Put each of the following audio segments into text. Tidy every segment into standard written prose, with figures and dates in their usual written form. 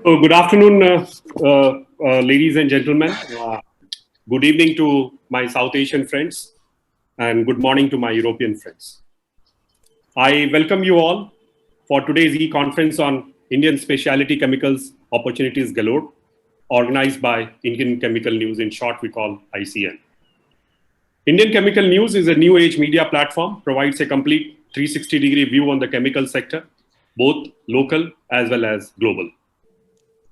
Good afternoon, ladies and gentlemen. Good evening to my South Asian friends, and good morning to my European friends. I welcome you all for today's e-conference on Indian Specialty Chemicals Opportunities Galore, organized by Indian Chemical News, in short we call ICN. Indian Chemical News is a new age media platform, provides a complete 360-degree view on the chemical sector, both local as well as global.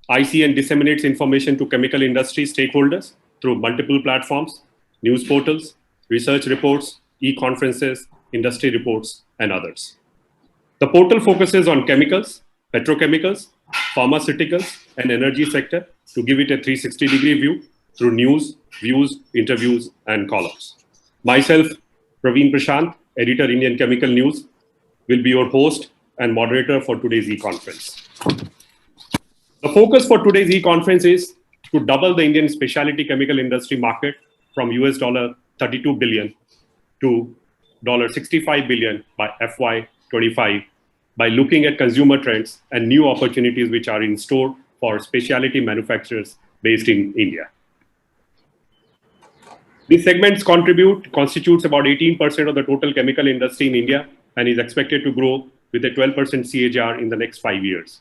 ICN disseminates information to chemical industry stakeholders through multiple platforms, news portals, research reports, e-conferences, industry reports, and others. The portal focuses on chemicals, petrochemicals, pharmaceuticals, and energy sector to give it a 360-degree view through news, views, interviews, and columns. Myself, Praveen Prashant, editor Indian Chemical News, will be your host and moderator for today's e-conference. The focus for today's e-conference is to double the Indian specialty chemical industry market from US $32 billion to $65 billion by FY25 by looking at consumer trends and new opportunities which are in store for specialty manufacturers based in India. These segments constitutes about 18% of the total chemical industry in India and is expected to grow with a 12% CAGR in the next 5 years.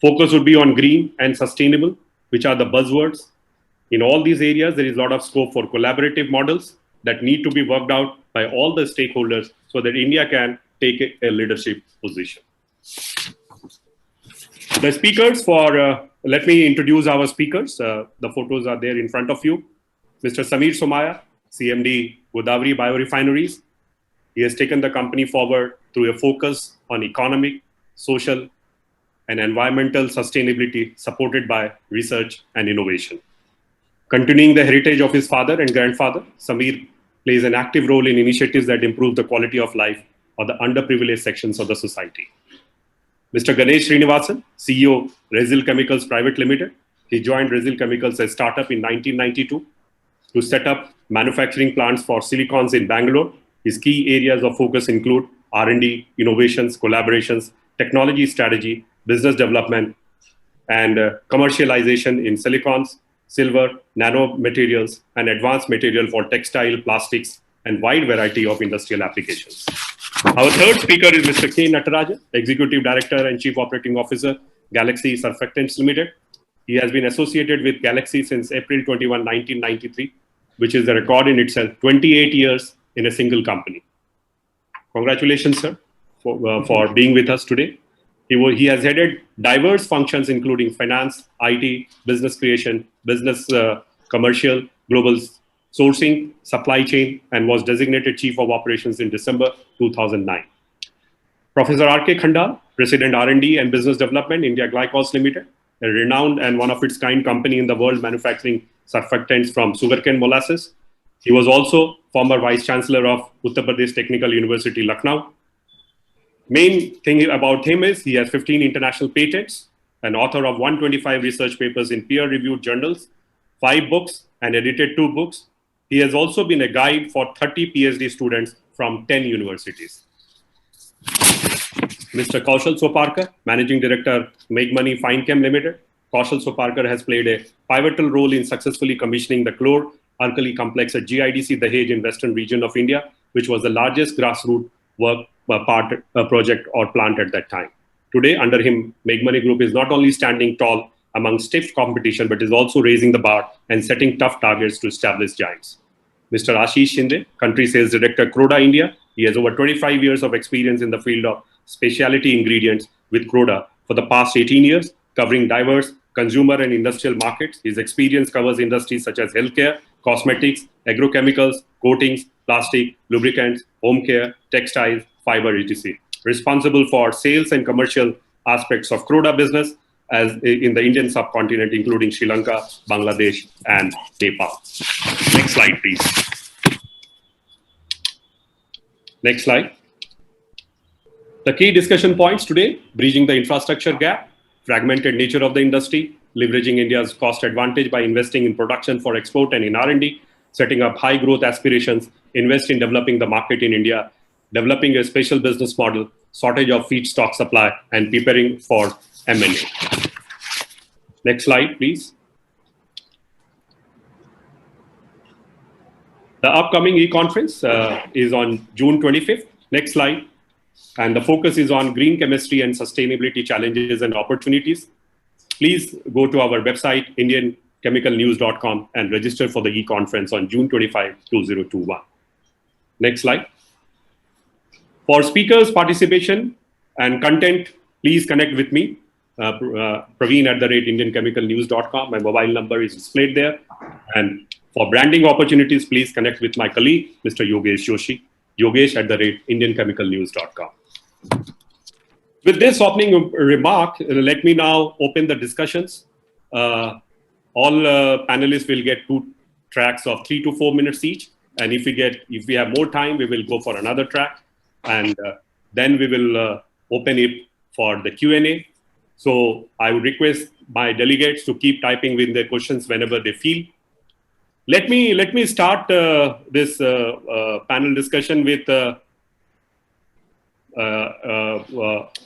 Focus would be on green and sustainable, which are the buzzwords. In all these areas, there is a lot of scope for collaborative models that need to be worked out by all the stakeholders so that India can take a leadership position. The speakers let me introduce our speakers. The photos are there in front of you. Mr. Sameer Somaya, CMD, Godavari Biorefineries. He has taken the company forward through a focus on economic, social, and environmental sustainability supported by research and innovation. Continuing the heritage of his father and grandfather, Sameer plays an active role in initiatives that improve the quality of life of the underprivileged sections of the society. Mr. Ganesh Srinivasan, CEO, Resil Chemicals Private Limited. He joined Resil Chemicals as a startup in 1992 to set up manufacturing plants for silicons in Bangalore. His key areas of focus include R&D, innovations, collaborations, technology strategy, business development, and commercialization in silicons, silver, nanomaterials, and advanced material for textile, plastics, and wide variety of industrial applications. Our third speaker is Mr. K. Natarajan, Executive Director and Chief Operating Officer, Galaxy Surfactants Limited. He has been associated with Galaxy since April 21, 1993, which is a record in itself, 28 years in a single company. Congratulations, sir, for being with us today. He has headed diverse functions, including finance, IT, business creation, business commercial, global sourcing, supply chain, and was designated Chief of Operations in December 2009. Professor R.K. Khandal, President R&D and Business Development, India Glycos Limited, a renowned and one of its kind company in the world manufacturing surfactants from sugarcane molasses. He was also former Vice Chancellor of Uttar Pradesh Technical University, Lucknow. Main thing about him is he has 15 international patents, an author of 125 research papers in peer-reviewed journals, 5 books, and edited 2 books. He has also been a guide for 30 PhD students from 10 universities. Mr. Kaushal Soparkar, Managing Director, Make Money Fine Chem Limited. Kaushal Soparkar has played a pivotal role in successfully commissioning the chlor-alkali complex at GIDC Dahej in western region of India, which was the largest grassroots work project or plant at that time. Today, under him, Make Money Group is not only standing tall among stiff competition, but is also raising the bar and setting tough targets to establish giants. Mr. Ashish Shinde, Country Sales Director, Croda India. He has over 25 years of experience in the field of specialty ingredients with Croda for the past 18 years, covering diverse consumer and industrial markets. His experience covers industries such as healthcare, cosmetics, agrochemicals, coatings, plastic, lubricants, home care, textiles, fiber, etc. Responsible for sales and commercial aspects of Croda business as in the Indian subcontinent, including Sri Lanka, Bangladesh, and Nepal. Next slide, please. Next slide. The key discussion points today: bridging the infrastructure gap, fragmented nature of the industry, leveraging India's cost advantage by investing in production for export and in R&D, setting up high growth aspirations, invest in developing the market in India, developing a special business model, shortage of feedstock supply, and preparing for M&A. Next slide, please. The upcoming e-conference is on June 25th. Next slide. And the focus is on green chemistry and sustainability challenges and opportunities. Please go to our website, indianchemicalnews.com, and register for the e-conference on June 25, 2021. Next slide. For speakers' participation and content, please connect with me, Praveen@indianchemicalnews.com. My mobile number is displayed there. And for branding opportunities, please connect with my colleague, Mr. Yogesh Joshi, yogesh@indianchemicalnews.com. With this opening remark, let me now open the discussions. All panelists will get 2 tracks of 3 to 4 minutes each. And if we have more time, we will go for another track. And then we will open it for the Q&A. So I would request my delegates to keep typing with their questions whenever they feel. Let me start this panel discussion with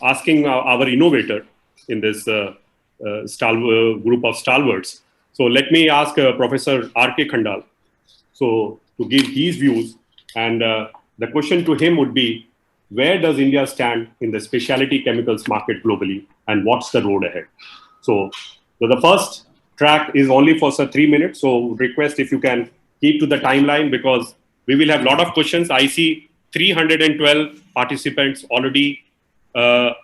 asking our innovator in this group of stalwarts. So let me ask Professor R.K. Khandal to give his views. And the question to him would be, where does India stand in the specialty chemicals market globally, and what's the road ahead? So the first track is only for 3 minutes. So request if you can keep to the timeline, because we will have a lot of questions. I see 312 participants already are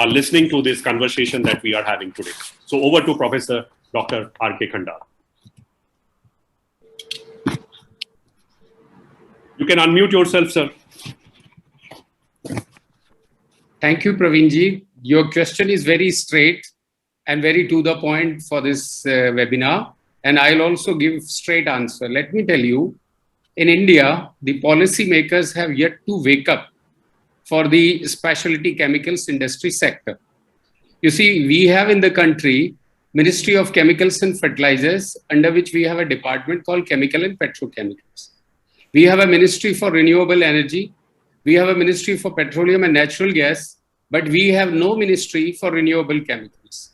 listening to this conversation that we are having today. So over to Professor Dr. R.K. Khandal. You can unmute yourself, sir. Thank you, Praveenji. Your question is very straight and very to the point for this webinar. And I'll also give straight answer. Let me tell you, in India, the policymakers have yet to wake up for the specialty chemicals industry sector. You see, we have in the country Ministry of Chemicals and Fertilizers, under which we have a department called Chemical and Petrochemicals. We have a Ministry for Renewable Energy. We have a Ministry for Petroleum and Natural Gas, but we have no Ministry for Renewable Chemicals.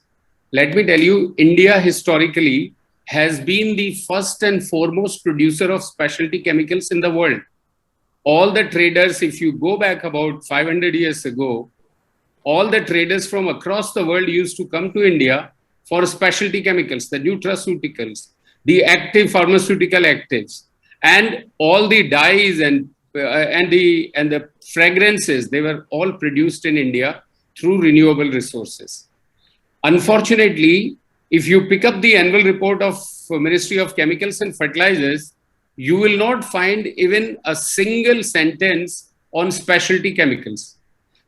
Let me tell you, India historically has been the first and foremost producer of specialty chemicals in the world. All the traders, if you go back about 500 years ago, all the traders from across the world used to come to India for specialty chemicals, the nutraceuticals, the active pharmaceutical actives, and all the dyes and the fragrances. They were all produced in India through renewable resources. Unfortunately, if you pick up the annual report of Ministry of Chemicals and Fertilizers, you will not find even a single sentence on specialty chemicals.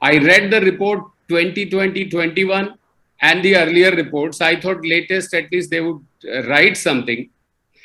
I read the report 2020-21 and the earlier reports. I thought latest at least they would write something.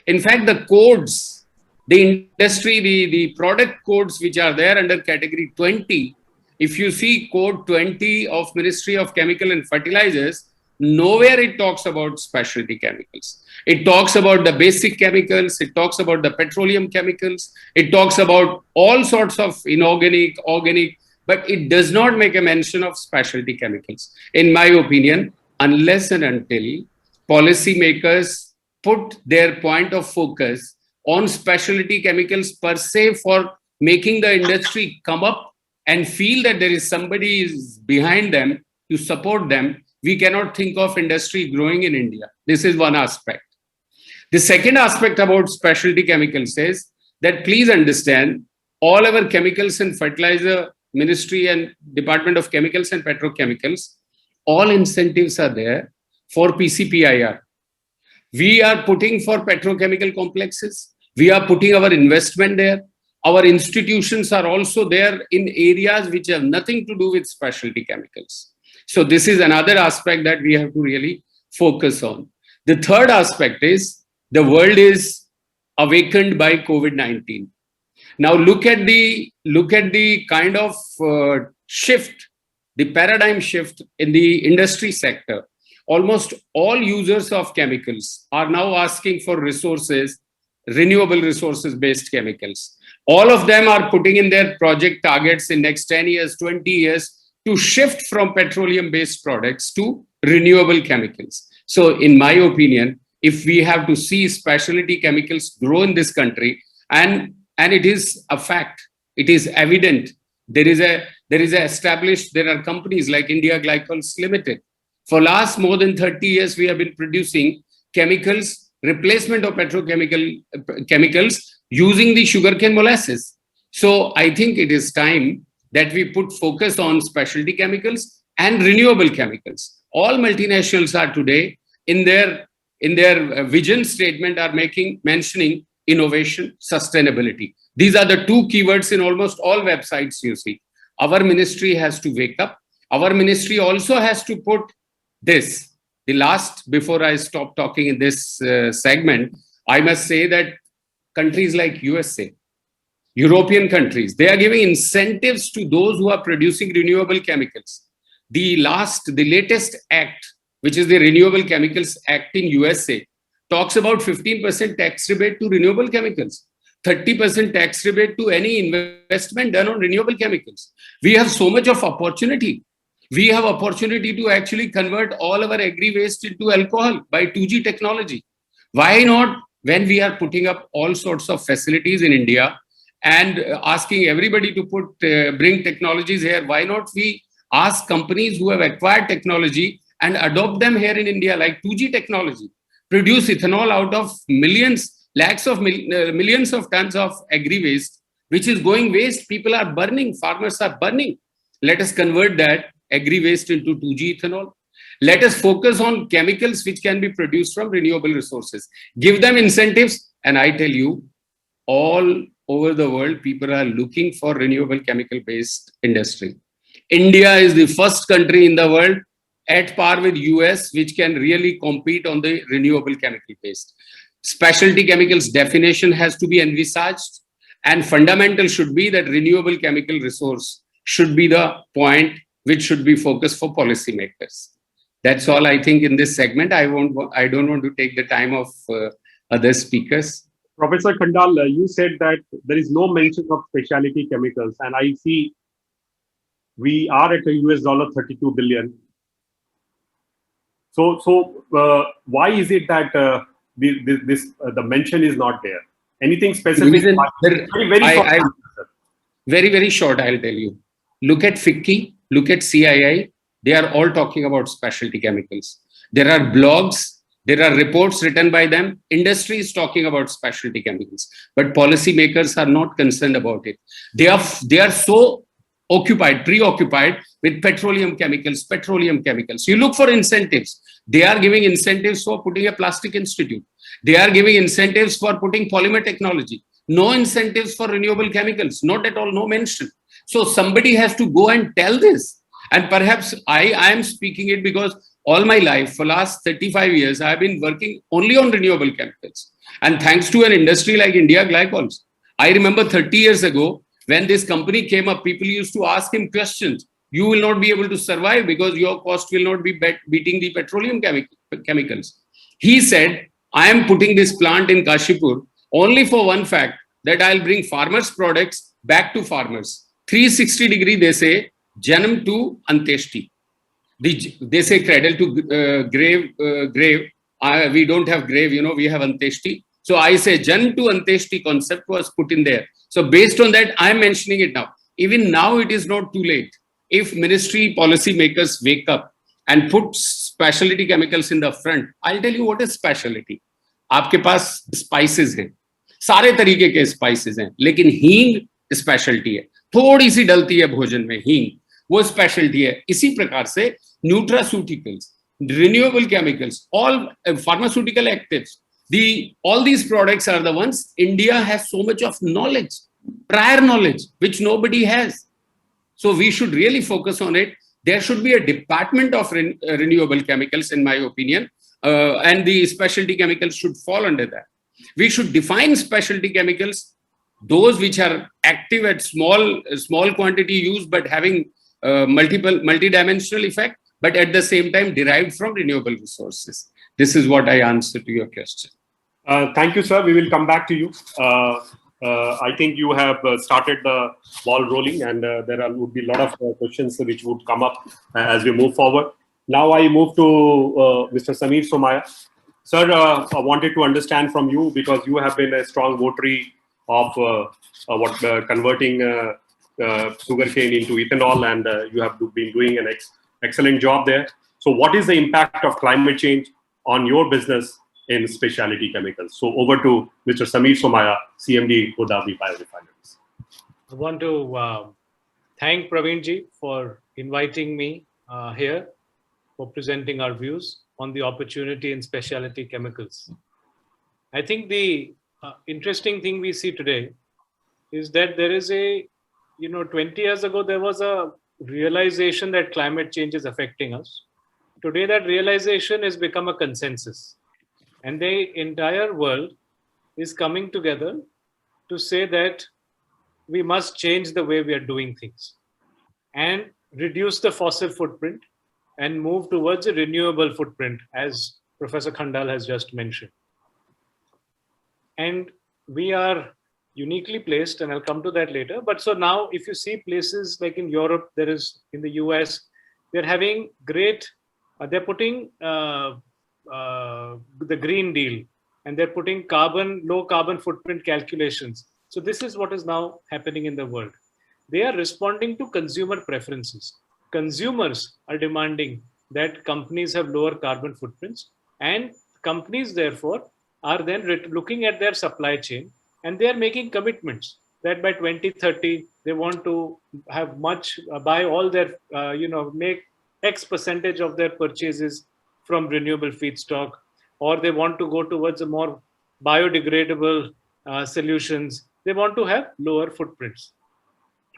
In fact, the codes, the industry, the product codes which are there under category 20, if you see code 20 of Ministry of Chemical and Fertilizers, nowhere it talks about specialty chemicals. It talks about the basic chemicals. It talks about the petroleum chemicals. It talks about all sorts of inorganic, organic, but it does not make a mention of specialty chemicals. In my opinion, unless and until policymakers put their point of focus on specialty chemicals per se for making the industry come up and feel that there is somebody is behind them to support them, we cannot think of industry growing in India. This is one aspect. The second aspect about specialty chemicals is that please understand all our chemicals and fertilizer ministry and Department of Chemicals and Petrochemicals, all incentives are there for PCPIR. We are putting for petrochemical complexes. We are putting our investment there. Our institutions are also there in areas which have nothing to do with specialty chemicals. So this is another aspect that we have to really focus on. The third aspect is the world is awakened by COVID-19. Now look at the kind of shift, the paradigm shift in the industry sector. Almost all users of chemicals are now asking for resources, renewable resources based chemicals. All of them are putting in their project targets in next 10 years, 20 years to shift from petroleum based products to renewable chemicals. So in my opinion, if we have to see specialty chemicals grow in this country, and it is a fact, it is evident, there is a established, there are companies like India Glycols Limited. For last more than 30 years, we have been producing chemicals, replacement of petrochemical chemicals using the sugarcane molasses. So I think it is time that we put focus on specialty chemicals and renewable chemicals. All multinationals are today in their vision statement are mentioning innovation, sustainability. These are the two keywords in almost all websites you see. Our ministry has to wake up. Our ministry also has to put this. The last, before I stop talking in this segment, I must say that countries like USA, European countries, they are giving incentives to those who are producing renewable chemicals. The latest act, which is the Renewable Chemicals Act in USA, talks about 15% tax rebate to renewable chemicals, 30% tax rebate to any investment done on renewable chemicals. We have so much of opportunity. We have opportunity to actually convert all our agri waste into alcohol by 2G technology. Why not, when we are putting up all sorts of facilities in India and asking everybody to bring technologies here, why not we ask companies who have acquired technology and adopt them here in India, like 2G technology, produce ethanol out of millions of tons of agri waste, which is going waste. People are burning, farmers are burning. Let us convert that agri waste into 2G ethanol. Let us focus on chemicals which can be produced from renewable resources. Give them incentives, and I tell you, all over the world, people are looking for renewable chemical-based industry. India is the first country in the world at par with US, which can really compete on the renewable chemical-based. Specialty chemicals definition has to be envisaged, and fundamental should be that renewable chemical resource should be the point which should be focused for policymakers. That's all I think in this segment. I don't want to take the time of other speakers. Professor Khandal, you said that there is no mention of specialty chemicals, and I see we are at a US dollar 32 billion. So why is it that the mention is not there? Anything specific? Very short, I'll tell you. Look at FICCI, look at CII. They are all talking about specialty chemicals. There are blogs, there are reports written by them. Industry is talking about specialty chemicals, but policymakers are not concerned about it. They are so preoccupied with petroleum chemicals. You look for incentives. They are giving incentives for putting a plastic institute. They are giving incentives for putting polymer technology. No incentives for renewable chemicals, not at all, no mention. So somebody has to go and tell this. And perhaps I am speaking it because all my life, for last 35 years, I have been working only on renewable chemicals. And thanks to an industry like India Glycols. I remember 30 years ago, when this company came up, people used to ask him questions. You will not be able to survive because your cost will not be beating the petroleum chemicals. He said, I am putting this plant in Kashipur only for one fact, that I'll bring farmers' products back to farmers. 360 degree, they say, Janam to Anteshti. They say cradle to grave. We don't have grave, we have Anteshti. So I say Janam to Anteshti concept was put in there. So based on that, I'm mentioning it now. Even now, it is not too late. If ministry policymakers wake up and put specialty chemicals in the front, I'll tell you what is specialty. आपके पास spices हैं, सारे तरीके के spices हैं, लेकिन हींग specialty है. थोड़ी सी डलती है भोजन में हींग, वो specialty है. इसी प्रकार से nutraceuticals, renewable chemicals, all pharmaceutical actives, all these products are the ones India has so much of knowledge, prior knowledge, which nobody has. So we should really focus on it. There should be a department of renewable chemicals, in my opinion, and the specialty chemicals should fall under that. We should define specialty chemicals, those which are active at small quantity use, but having multidimensional effect, but at the same time derived from renewable resources. This is what I answer to your question. Thank you, sir. We will come back to you. I think you have started the ball rolling, and there would be a lot of questions which would come up as we move forward. Now I move to Mr. Sameer Somaya. Sir, I wanted to understand from you, because you have been a strong votary of converting sugarcane into ethanol, and you have been doing an excellent job there. So what is the impact of climate change on your business in specialty chemicals? So over to Mr. Sameer Somaya, CMD, Godavari Biorefineries. I want to thank Praveenji for inviting me here for presenting our views on the opportunity in specialty chemicals. I think the interesting thing we see today is that there is 20 years ago, there was a realization that climate change is affecting us. Today, that realization has become a consensus. And the entire world is coming together to say that we must change the way we are doing things and reduce the fossil footprint and move towards a renewable footprint, as Professor Khandal has just mentioned. And we are uniquely placed, and I'll come to that later. But so now, if you see places like in Europe, there is in the US, they're having great, they're putting the Green Deal, and they're putting low carbon footprint calculations. So this is what is now happening in the world. They are responding to consumer preferences. Consumers are demanding that companies have lower carbon footprints, and companies therefore are then looking at their supply chain, and they are making commitments that by 2030 they want to have buy all their make X percentage of their purchases from renewable feedstock, or they want to go towards a more biodegradable solutions. They want to have lower footprints.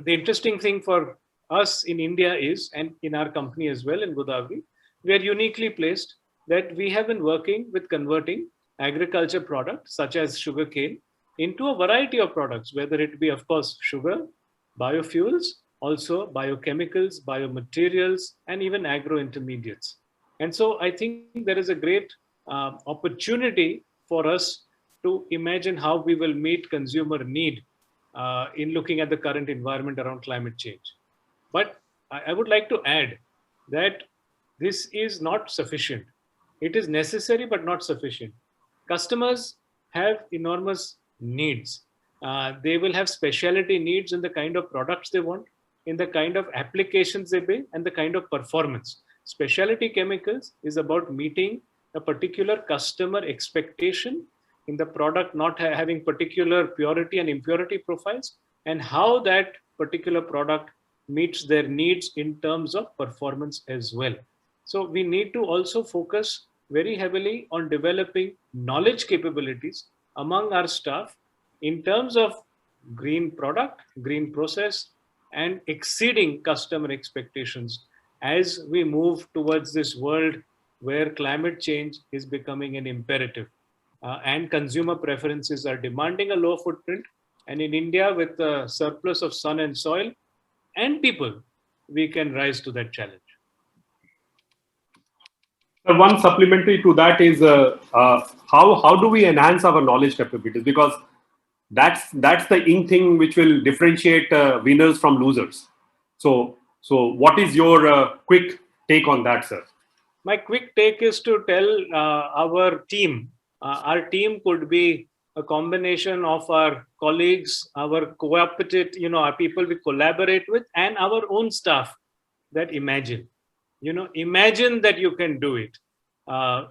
The interesting thing for us in India is, and in our company as well in Godavari, we are uniquely placed that we have been working with converting agriculture products such as sugarcane into a variety of products, whether it be, of course, sugar, biofuels, also biochemicals, biomaterials, and even agro-intermediates. And so I think there is a great opportunity for us to imagine how we will meet consumer need in looking at the current environment around climate change. But I would like to add that this is not sufficient. It is necessary, but not sufficient. Customers have enormous needs. They will have specialty needs in the kind of products they want, in the kind of applications they build, and the kind of performance. Specialty chemicals is about meeting a particular customer expectation in the product not having particular purity and impurity profiles, and how that particular product meets their needs in terms of performance as well. So we need to also focus very heavily on developing knowledge capabilities among our staff in terms of green product, green process, and exceeding customer expectations as we move towards this world where climate change is becoming an imperative. And consumer preferences are demanding a low footprint. And in India, with a surplus of sun and soil and people, we can rise to that challenge. One supplementary to that is how do we enhance our knowledge capabilities? Because that's the thing which will differentiate winners from losers. So what is your quick take on that, sir? My quick take is to tell our team. Our team could be a combination of our colleagues, our cooperative, our people we collaborate with, and our own staff. That imagine that you can do it.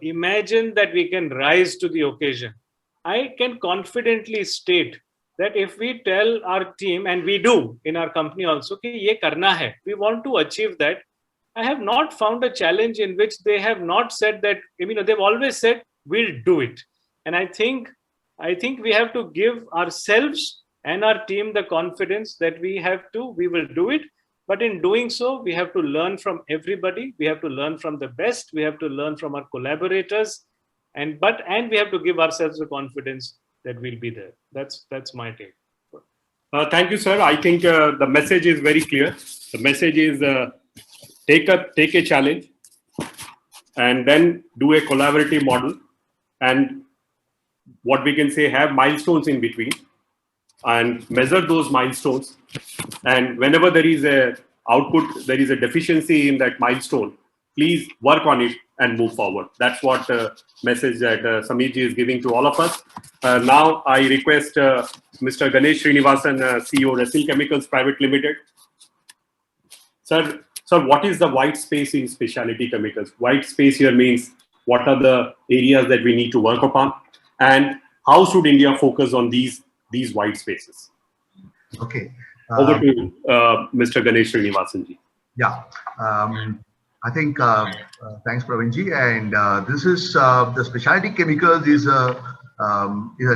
Imagine that we can rise to the occasion. I can confidently state that if we tell our team, and we do in our company also, कि ये करना है, we want to achieve that. I have not found a challenge in which they have not said that. They've always said, we'll do it. And I think we have to give ourselves and our team the confidence that we will do it. But in doing so, we have to learn from everybody. We have to learn from the best. We have to learn from our collaborators, and we have to give ourselves the confidence that we'll be there. That's my take. Thank you, sir. I think the message is very clear. The message is take a challenge, and then do a collaborative model, and what we can say, have milestones in between, and measure those milestones. And whenever there is a output, there is a deficiency in that milestone, please work on it and move forward. That's what message that Sameerji is giving to all of us. Now I request Mr. Ganesh Srinivasan, CEO, Resil Chemicals Private Limited. Sir, what is the white space in specialty chemicals? White space here means what are the areas that we need to work upon, and how should India focus on these white spaces? Okay. Over to Mr. Ganesh Srinivasan ji. Yeah. I think thanks, Pravinji. And this is the specialty chemicals is a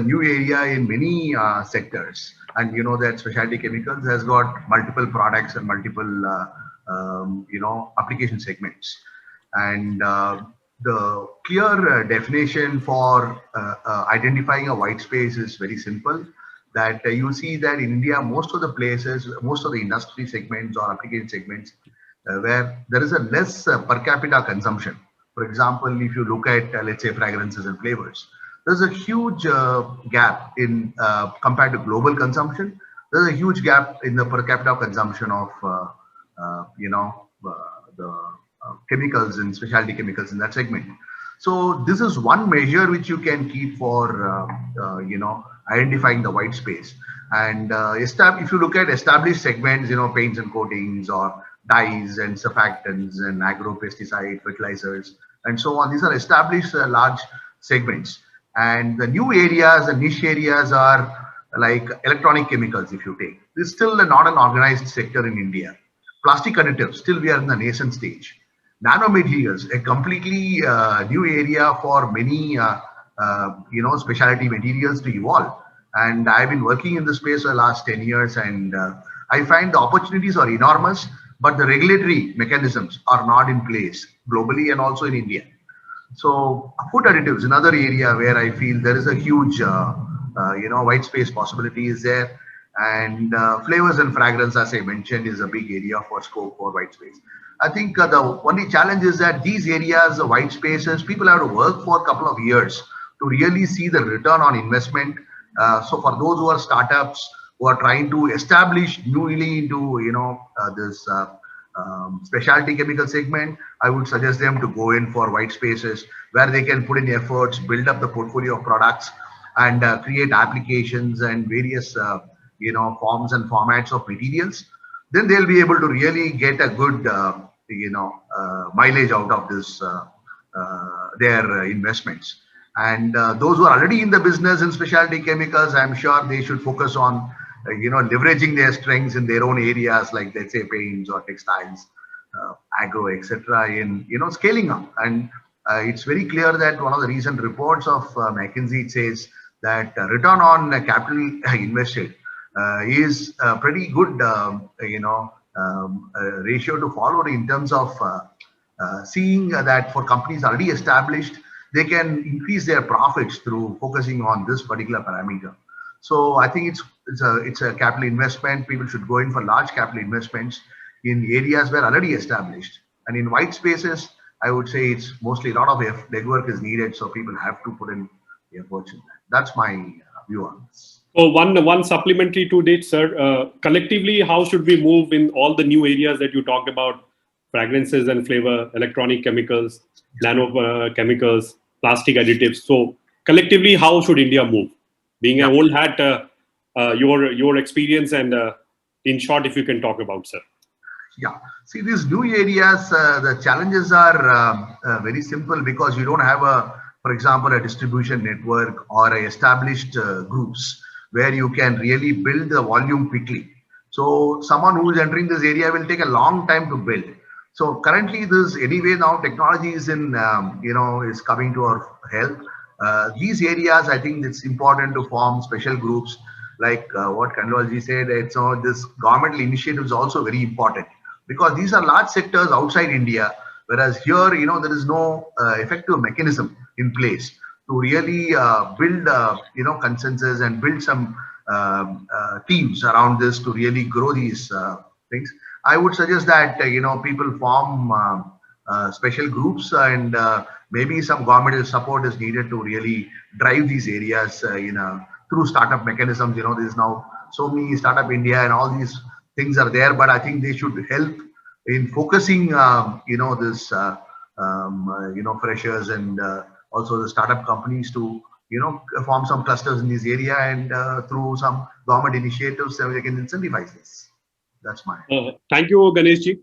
new area in many sectors. And you know that specialty chemicals has got multiple products and multiple application segments. And the clear definition for identifying a white space is very simple. That you see that in India, most of the places, most of the industry segments or application segments where there is a less per capita consumption. For example, if you look at, let's say, fragrances and flavors, there's a huge gap in compared to global consumption. There's a huge gap in the per capita consumption of, the chemicals and specialty chemicals in that segment. So this is one measure which you can keep for, identifying the white space. And if you look at established segments, paints and coatings or dyes and surfactants and agro-pesticide fertilizers and so on, these are established large segments. And the new areas and niche areas are like electronic chemicals. If you take, this is still not an organized sector in India. Plastic additives, still we are in the nascent stage. Nanomaterials, a completely new area for many specialty materials to evolve. And I've been working in this space for the last 10 years, and I find the opportunities are enormous, but the regulatory mechanisms are not in place globally and also in India. So food additives, another area where I feel there is a huge white space possibility is there. And flavors and fragrance, as I mentioned, is a big area for scope for white space. I think the only challenge is that these areas, the white spaces, people have to work for a couple of years to really see the return on investment. So for those who are startups who are trying to establish newly into this specialty chemical segment, I would suggest them to go in for white spaces where they can put in efforts, build up the portfolio of products, and create applications and various forms and formats of materials. Then they'll be able to really get a good mileage out of this their investments. And those who are already in the business in specialty chemicals, I'm sure they should focus on leveraging their strengths in their own areas, like let's say paints or textiles, agro, etc. in scaling up. And it's very clear that one of the recent reports of McKinsey says that return on capital invested is a pretty good ratio to follow in terms of seeing that for companies already established, they can increase their profits through focusing on this particular parameter. So I think it's a capital investment. People should go in for large capital investments in areas where already established. And in white spaces, I would say it's mostly a lot of legwork is needed. So people have to put in efforts in that. That's my view on this. So one supplementary to it, sir. Collectively, how should we move in all the new areas that you talked about? Fragrances and flavor, electronic chemicals, nano chemicals, plastic additives. So collectively, how should India move? Being an old hat, your experience and in short, if you can talk about, sir. Yeah. See, these new areas, the challenges are very simple because you don't have for example, a distribution network or established groups where you can really build the volume quickly. So someone who is entering this area will take a long time to build. So currently, anyway now technology is is coming to our help. These areas, I think it's important to form special groups like what Kanwalji said. This governmental initiative is also very important because these are large sectors outside India, whereas here, there is no effective mechanism in place to really build, consensus and build some teams around this to really grow these things. I would suggest that, people form special groups and maybe some governmental support is needed to really drive these areas through startup mechanisms. There's now so many Startup India and all these things are there, but I think they should help in focusing, this freshers and also the startup companies to form some clusters in this area, and through some government initiatives they can incentivize this. That's my. Thank you, Ganeshji.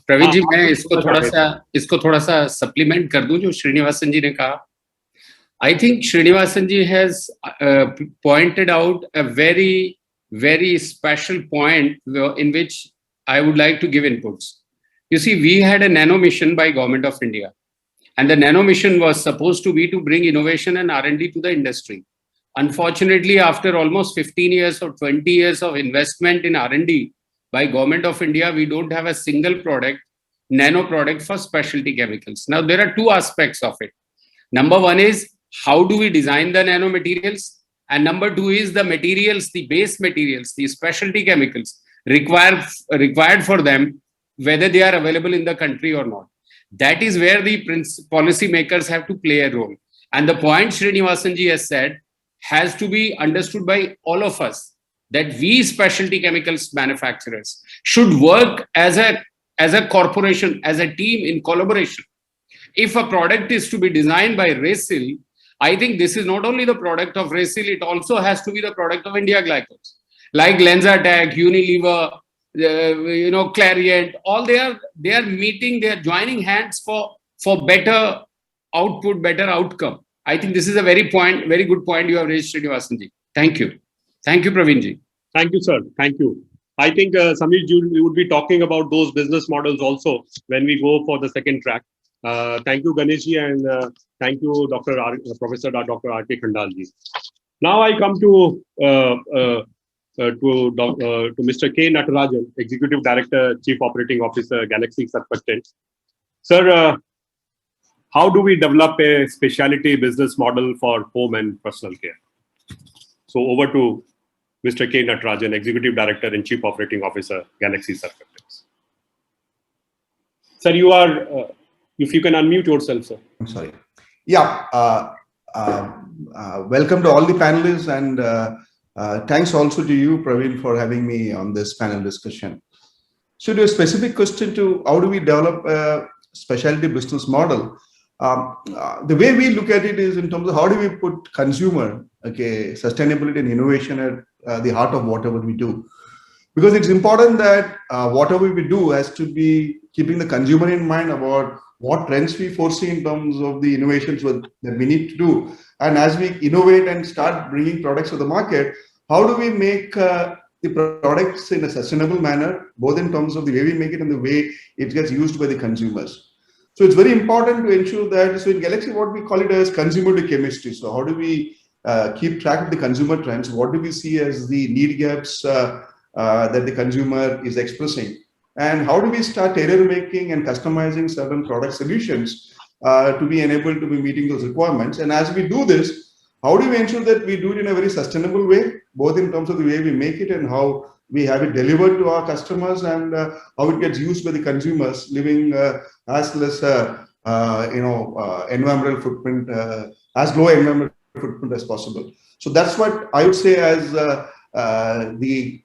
Praveen जी मैं इसको थोड़ा सा supplement कर दूं जो श्रीनिवासन जी ने कहा. I think Srinivasan ji has pointed out a very, very special point in which I would like to give inputs. You see, we had a nano mission by Government of India, and the nano mission was supposed to be to bring innovation and R&D to the industry. Unfortunately, after almost 15 years or 20 years of investment in R&D by Government of India, we don't have a single product, nano product for specialty chemicals. Now, there are two aspects of it. Number one is, how do we design the nano materials? And number two is the materials, the base materials, the specialty chemicals required for them, whether they are available in the country or not. That is where the policy makers have to play a role. And the point Srinivasan ji has said has to be understood by all of us, that we specialty chemicals manufacturers should work as a corporation, as a team in collaboration. If a product is to be designed by RACIL, I think this is not only the product of RACIL, it also has to be the product of India Glycols. Like Lenzatech, Unilever, Clariant, all they are meeting, they are joining hands for better output, better outcome. I think this is a very good point you have raised, Srinivasan ji. Thank you. Thank you, Praveen ji. Thank you, sir. Thank you. I think, Samir, we would be talking about those business models also when we go for the second track. Thank you, Ganeshji, and thank you, Professor Dr. R.K. Khandal-ji. Now I come to Mr. K. Natarajan, Executive Director, Chief Operating Officer, Galaxy Surfactants. Sir, how do we develop a specialty business model for home and personal care? So over to Mr. K. Natarajan, Executive Director and Chief Operating Officer, Galaxy Surfactants. Sir, you are... if you can unmute yourself, sir. I'm sorry. Yeah. Welcome to all the panelists, and thanks also to you, Praveen, for having me on this panel discussion. So, to a specific question to how do we develop a specialty business model, the way we look at it is in terms of how do we put consumer, sustainability and innovation at the heart of whatever we do. Because it's important that whatever we do has to be keeping the consumer in mind about what trends we foresee in terms of the innovations that we need to do. And as we innovate and start bringing products to the market, how do we make the products in a sustainable manner, both in terms of the way we make it and the way it gets used by the consumers. So it's very important to ensure that, so in Galaxy, what we call it as consumer to chemistry. So how do we keep track of the consumer trends? What do we see as the need gaps that the consumer is expressing? And how do we start tailor making and customizing certain product solutions to be enabled to be meeting those requirements? And as we do this, how do we ensure that we do it in a very sustainable way, both in terms of the way we make it and how we have it delivered to our customers, and how it gets used by the consumers, living as less environmental footprint, as low environmental footprint as possible. So that's what I would say as the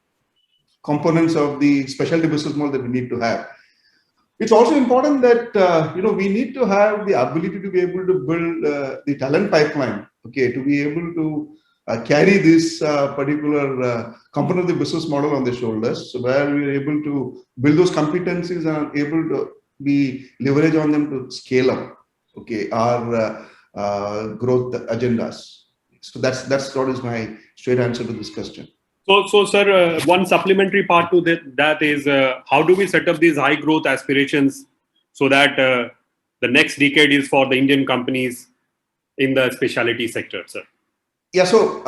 components of the specialty business model that we need to have. It's also important that we need to have the ability to be able to build the talent pipeline, to be able to carry this particular component of the business model on the shoulders, so where we are able to build those competencies and are able to be leverage on them to scale up, our growth agendas. So that's what is my straight answer to this question. So sir, one supplementary part to that is how do we set up these high growth aspirations so that the next decade is for the Indian companies in the specialty sector, sir? Yeah, so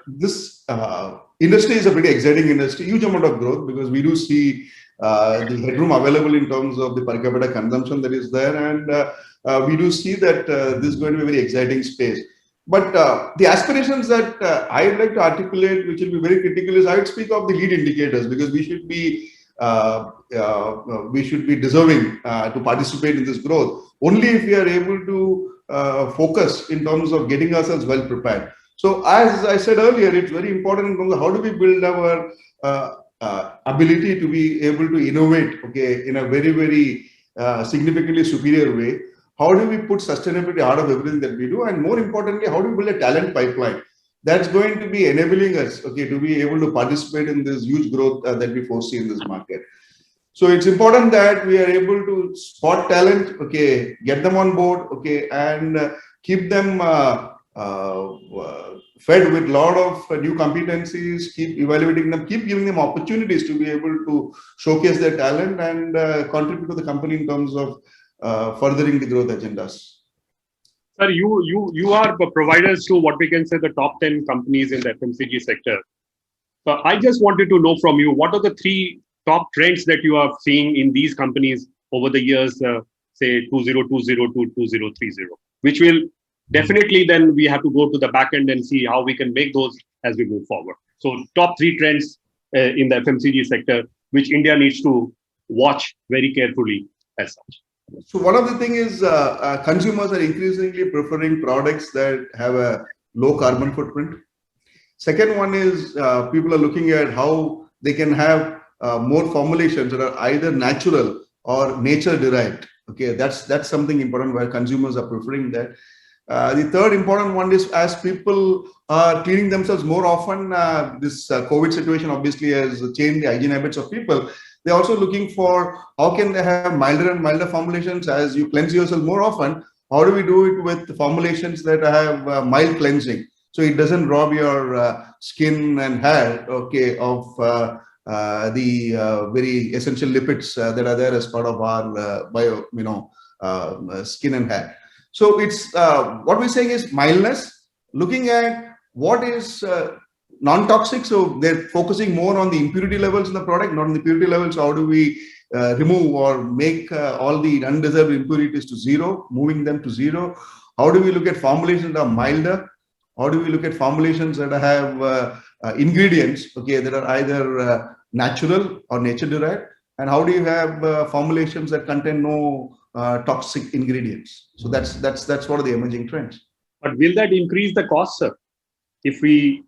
this industry is a pretty exciting industry, huge amount of growth, because we do see the headroom available in terms of the per capita consumption that is there, and we do see that this is going to be a very exciting space. But the aspirations that I would like to articulate, which will be very critical, is I would speak of the lead indicators, because we should be deserving to participate in this growth only if we are able to focus in terms of getting ourselves well prepared. So as I said earlier, it's very important in terms of how do we build our ability to be able to innovate, in a very, very significantly superior way? How do we put sustainability out of everything that we do? And more importantly, how do we build a talent pipeline that's going to be enabling us, okay, to be able to participate in this huge growth that we foresee in this market? So it's important that we are able to spot talent, okay, get them on board, okay, and keep them fed with a lot of new competencies, keep evaluating them, keep giving them opportunities to be able to showcase their talent and contribute to the company in terms of furthering the growth agendas. Sir, you are the providers to what we can say the top 10 companies in the FMCG sector. So I just wanted to know from you, what are the 3 top trends that you are seeing in these companies over the years, say 2020 to 2030, which will definitely then we have to go to the back end and see how we can make those as we move forward. So top 3 trends in the FMCG sector, which India needs to watch very carefully as such. So one of the things is consumers are increasingly preferring products that have a low carbon footprint. Second one is people are looking at how they can have more formulations that are either natural or nature derived. Okay, that's something important where consumers are preferring that. The third important one is as people are cleaning themselves more often, this COVID situation obviously has changed the hygiene habits of people. They're also looking for how can they have milder and milder formulations as you cleanse yourself more often. How do we do it with formulations that have mild cleansing? So it doesn't rob your skin and hair, okay, of the very essential lipids that are there as part of our skin and hair. So it's what we're saying is mildness, looking at what is non-toxic. So they're focusing more on the impurity levels in the product, not on the purity levels. How do we remove or make all the undesirable impurities to zero, moving them to zero? How do we look at formulations that are milder? How do we look at formulations that have ingredients, okay, that are either natural or nature derived? And how do you have formulations that contain no toxic ingredients? So that's one of the emerging trends. But will that increase the cost, sir? If we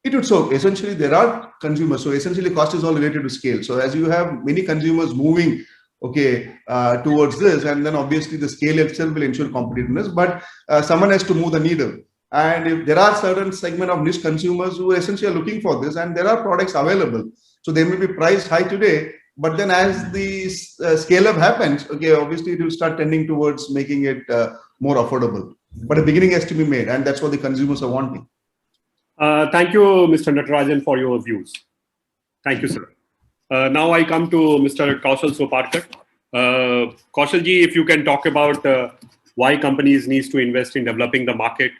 It would. So essentially there are consumers. So essentially cost is all related to scale. So as you have many consumers moving, okay, towards this, and then obviously the scale itself will ensure competitiveness, but someone has to move the needle. And if there are certain segment of niche consumers who essentially are looking for this, and there are products available, so they may be priced high today, but then as the scale up happens, okay, obviously it will start tending towards making it more affordable. But a beginning has to be made, and that's what the consumers are wanting. Thank you, Mr. Natarajan, for your views. Thank you, sir. Now I come to Mr. Kaushal Soparkar. Kaushalji, if you can talk about why companies need to invest in developing the market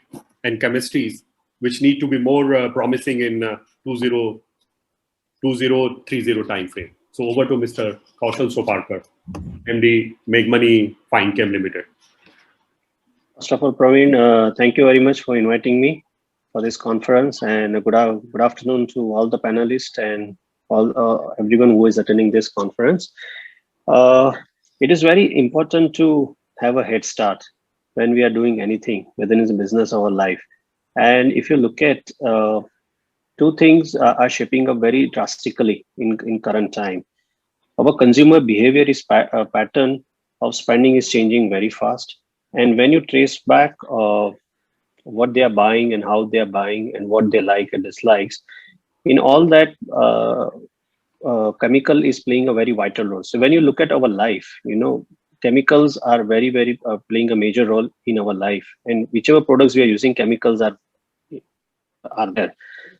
and chemistries, which need to be more promising in 2030 time frame. So over to Mr. Kaushal Soparkar, MD, Meghmani Fine Chem Limited. First of all, Praveen, thank you very much for inviting me for this conference, and good afternoon to all the panelists and all everyone who is attending this conference. It is very important to have a head start when we are doing anything, whether it's business or life. And if you look at 2 things are shaping up very drastically in current time. Our consumer behavior is pattern of spending is changing very fast. And when you trace back what they are buying and how they are buying and what they like and dislikes, in all that, chemical is playing a very vital role. So when you look at our life, chemicals are very, very playing a major role in our life. And whichever products we are using, chemicals are there.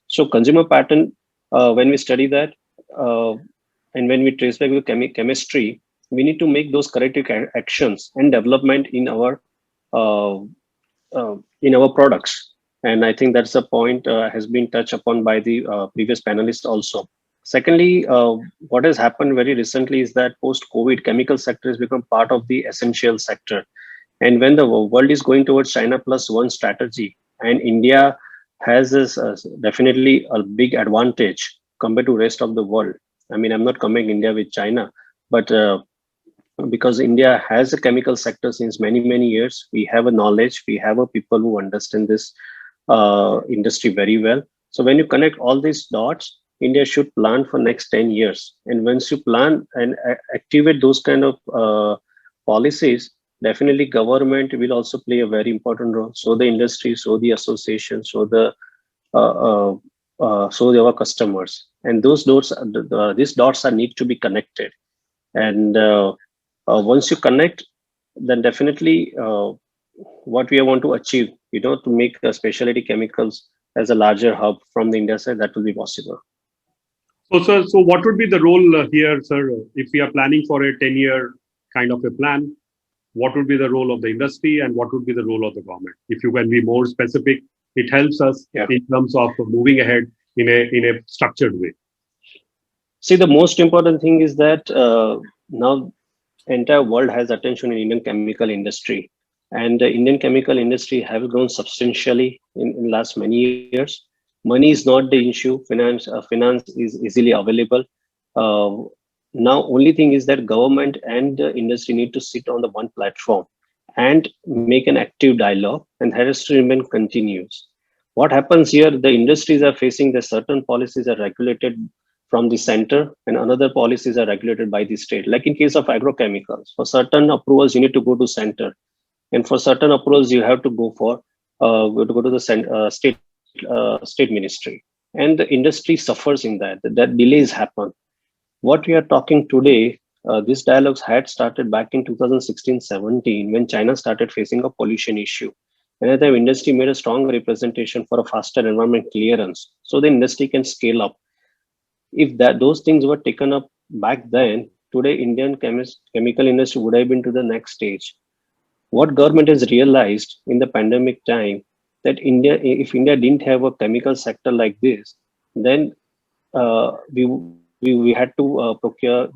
So consumer pattern, when we study that, and when we trace back the chemistry, we need to make those corrective actions and development in our products. And I think that's a point has been touched upon by the previous panelists also. Secondly, what has happened very recently is that post-COVID, chemical sector has become part of the essential sector. And when the world is going towards China Plus One strategy, and India has this definitely a big advantage compared to rest of the world. I mean, I'm not comparing India with China, but because India has a chemical sector since many, many years, we have a knowledge, we have a people who understand this industry very well. So when you connect all these dots, India should plan for next 10 years. And once you plan and activate those kind of policies, definitely government will also play a very important role. So the industry, so the association, so our customers, and those dots, these dots are need to be connected. And once you connect, then definitely what we want to achieve, to make specialty chemicals as a larger hub from the India side, that will be possible. So, sir, so what would be the role here, sir, if we are planning for a 10-year kind of a plan? What would be the role of the industry and what would be the role of the government? If you can be more specific, it helps us in terms of moving ahead in a structured way. See, the most important thing is that now entire world has attention in Indian chemical industry, and the Indian chemical industry have grown substantially in last many years. Money is not the issue. Finance is easily available. Now, only thing is that government and the industry need to sit on the one platform and make an active dialogue, and that has to remain continuous. What happens here, the industries are facing that certain policies are regulated from the center and another policies are regulated by the state. Like in case of agrochemicals, for certain approvals, you need to go to center. And for certain approvals, you have to go to the state ministry. And the industry suffers in that delays happen. What we are talking today, these dialogues had started back in 2016-17 when China started facing a pollution issue. And at the industry made a strong representation for a faster environment clearance, so the industry can scale up. If those things were taken up back then, today Indian chemical industry would have been to the next stage. What government has realized in the pandemic time, that if India didn't have a chemical sector like this, then we had to procure.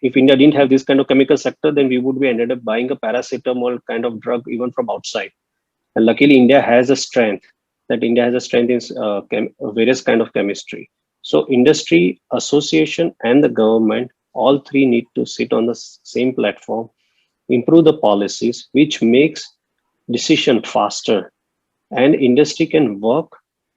If India didn't have this kind of chemical sector, then we would be ended up buying a paracetamol kind of drug even from outside. And luckily, India has a strength in various kind of chemistry. So industry, association, and the government, all three need to sit on the same platform, improve the policies, which makes decision faster, and industry can work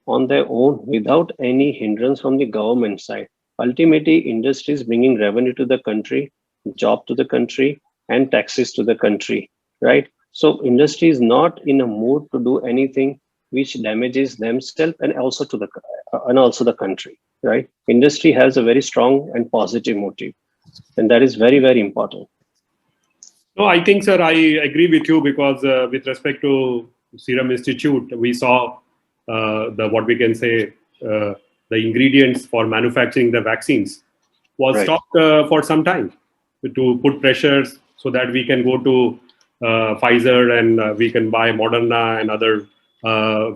on their own without any hindrance from the government side. Ultimately, industry is bringing revenue to the country, job to the country, and taxes to the country, right? So industry is not in a mood to do anything which damages themselves and also the country, right? Industry has a very strong and positive motive, and that is very, very important. No, I think, sir, I agree with you, because with respect to Serum Institute, we saw the ingredients for manufacturing the vaccines was stopped for some time to put pressures so that we can go to Pfizer and we can buy Moderna and other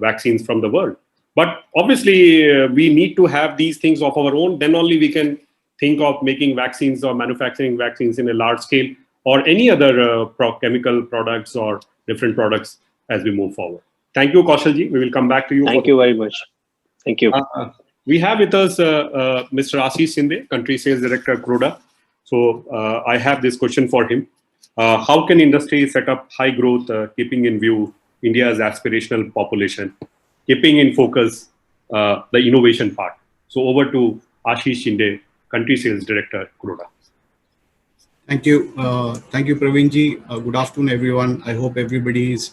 vaccines from the world. But obviously, we need to have these things of our own. Then only we can think of making vaccines or manufacturing vaccines in a large scale, or any other chemical products or different products as we move forward. Thank you, Kaushalji. We will come back to you. Thank you very much. Thank you. We have with us Mr. Ashish Shinde, Country Sales Director, Croda. So I have this question for him. How can industry set up high growth, keeping in view India's aspirational population, keeping in focus the innovation part? So over to Ashish Shinde, Country Sales Director, Croda. Thank you. Thank you, Praveenji. Good afternoon, everyone. I hope everybody is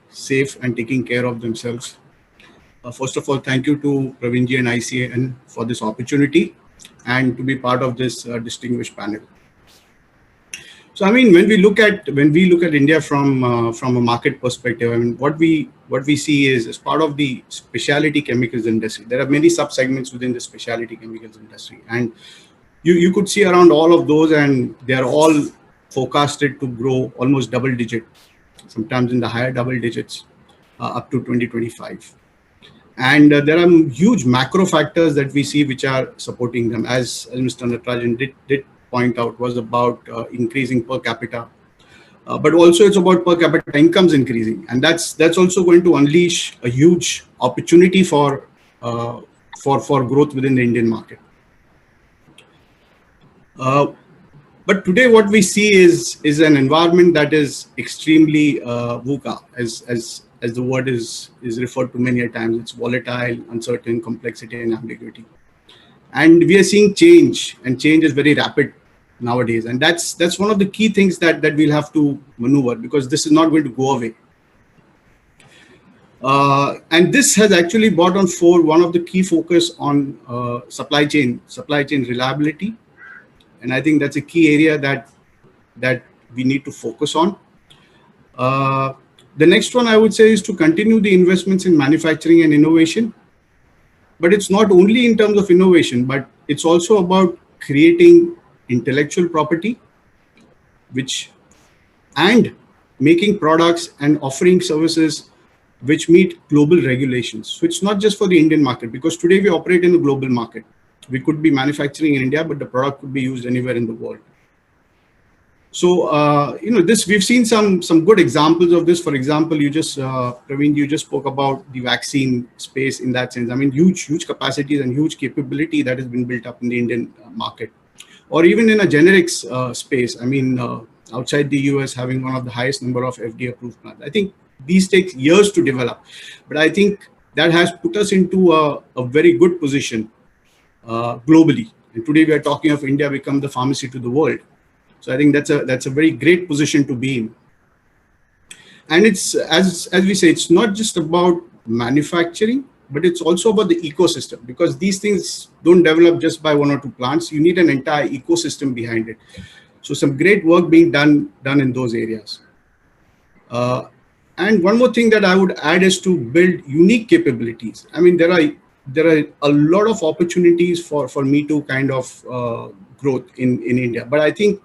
safe and taking care of themselves. First of all, thank you to Praveenji and ICAN for this opportunity and to be part of this distinguished panel. So, I mean, when we look at India from a market perspective, I mean, what we see is, as part of the specialty chemicals industry, there are many sub-segments within the specialty chemicals industry, and you could see around all of those, and they are all forecasted to grow almost double digit, sometimes in the higher double digits, up to 2025. And there are huge macro factors that we see which are supporting them, as Mr. Natarajan did point out, was about increasing per capita, but also it's about per capita incomes increasing, and that's also going to unleash a huge opportunity for growth within the Indian market. But today, what we see is an environment that is extremely VUCA, as the word is referred to many a times. It's volatile, uncertain, complexity, and ambiguity. And we are seeing change, and change is very rapid nowadays. And that's one of the key things that we'll have to maneuver, because this is not going to go away. And this has actually brought on for one of the key focus on supply chain reliability. And I think that's a key area that we need to focus on. The next one I would say is to continue the investments in manufacturing and innovation. But it's not only in terms of innovation, but it's also about creating intellectual property, and making products and offering services which meet global regulations. So it's not just for the Indian market, because today we operate in a global market. We could be manufacturing in India, but the product could be used anywhere in the world. So, this, we've seen some good examples of this. For example, Praveen, you just spoke about the vaccine space in that sense. I mean, huge capacities and huge capability that has been built up in the Indian market. Or even in a generics space. I mean, outside the US, having one of the highest number of FDA approved plants. I think these take years to develop, but I think that has put us into a very good position globally. And today we are talking of India become the pharmacy to the world. So I think that's a very great position to be in. And it's, as we say, it's not just about manufacturing, but it's also about the ecosystem, because these things don't develop just by one or two plants. You need an entire ecosystem behind it. So some great work being done in those areas. And one more thing that I would add is to build unique capabilities. I mean, there are a lot of opportunities for Me Too kind of growth in India, but I think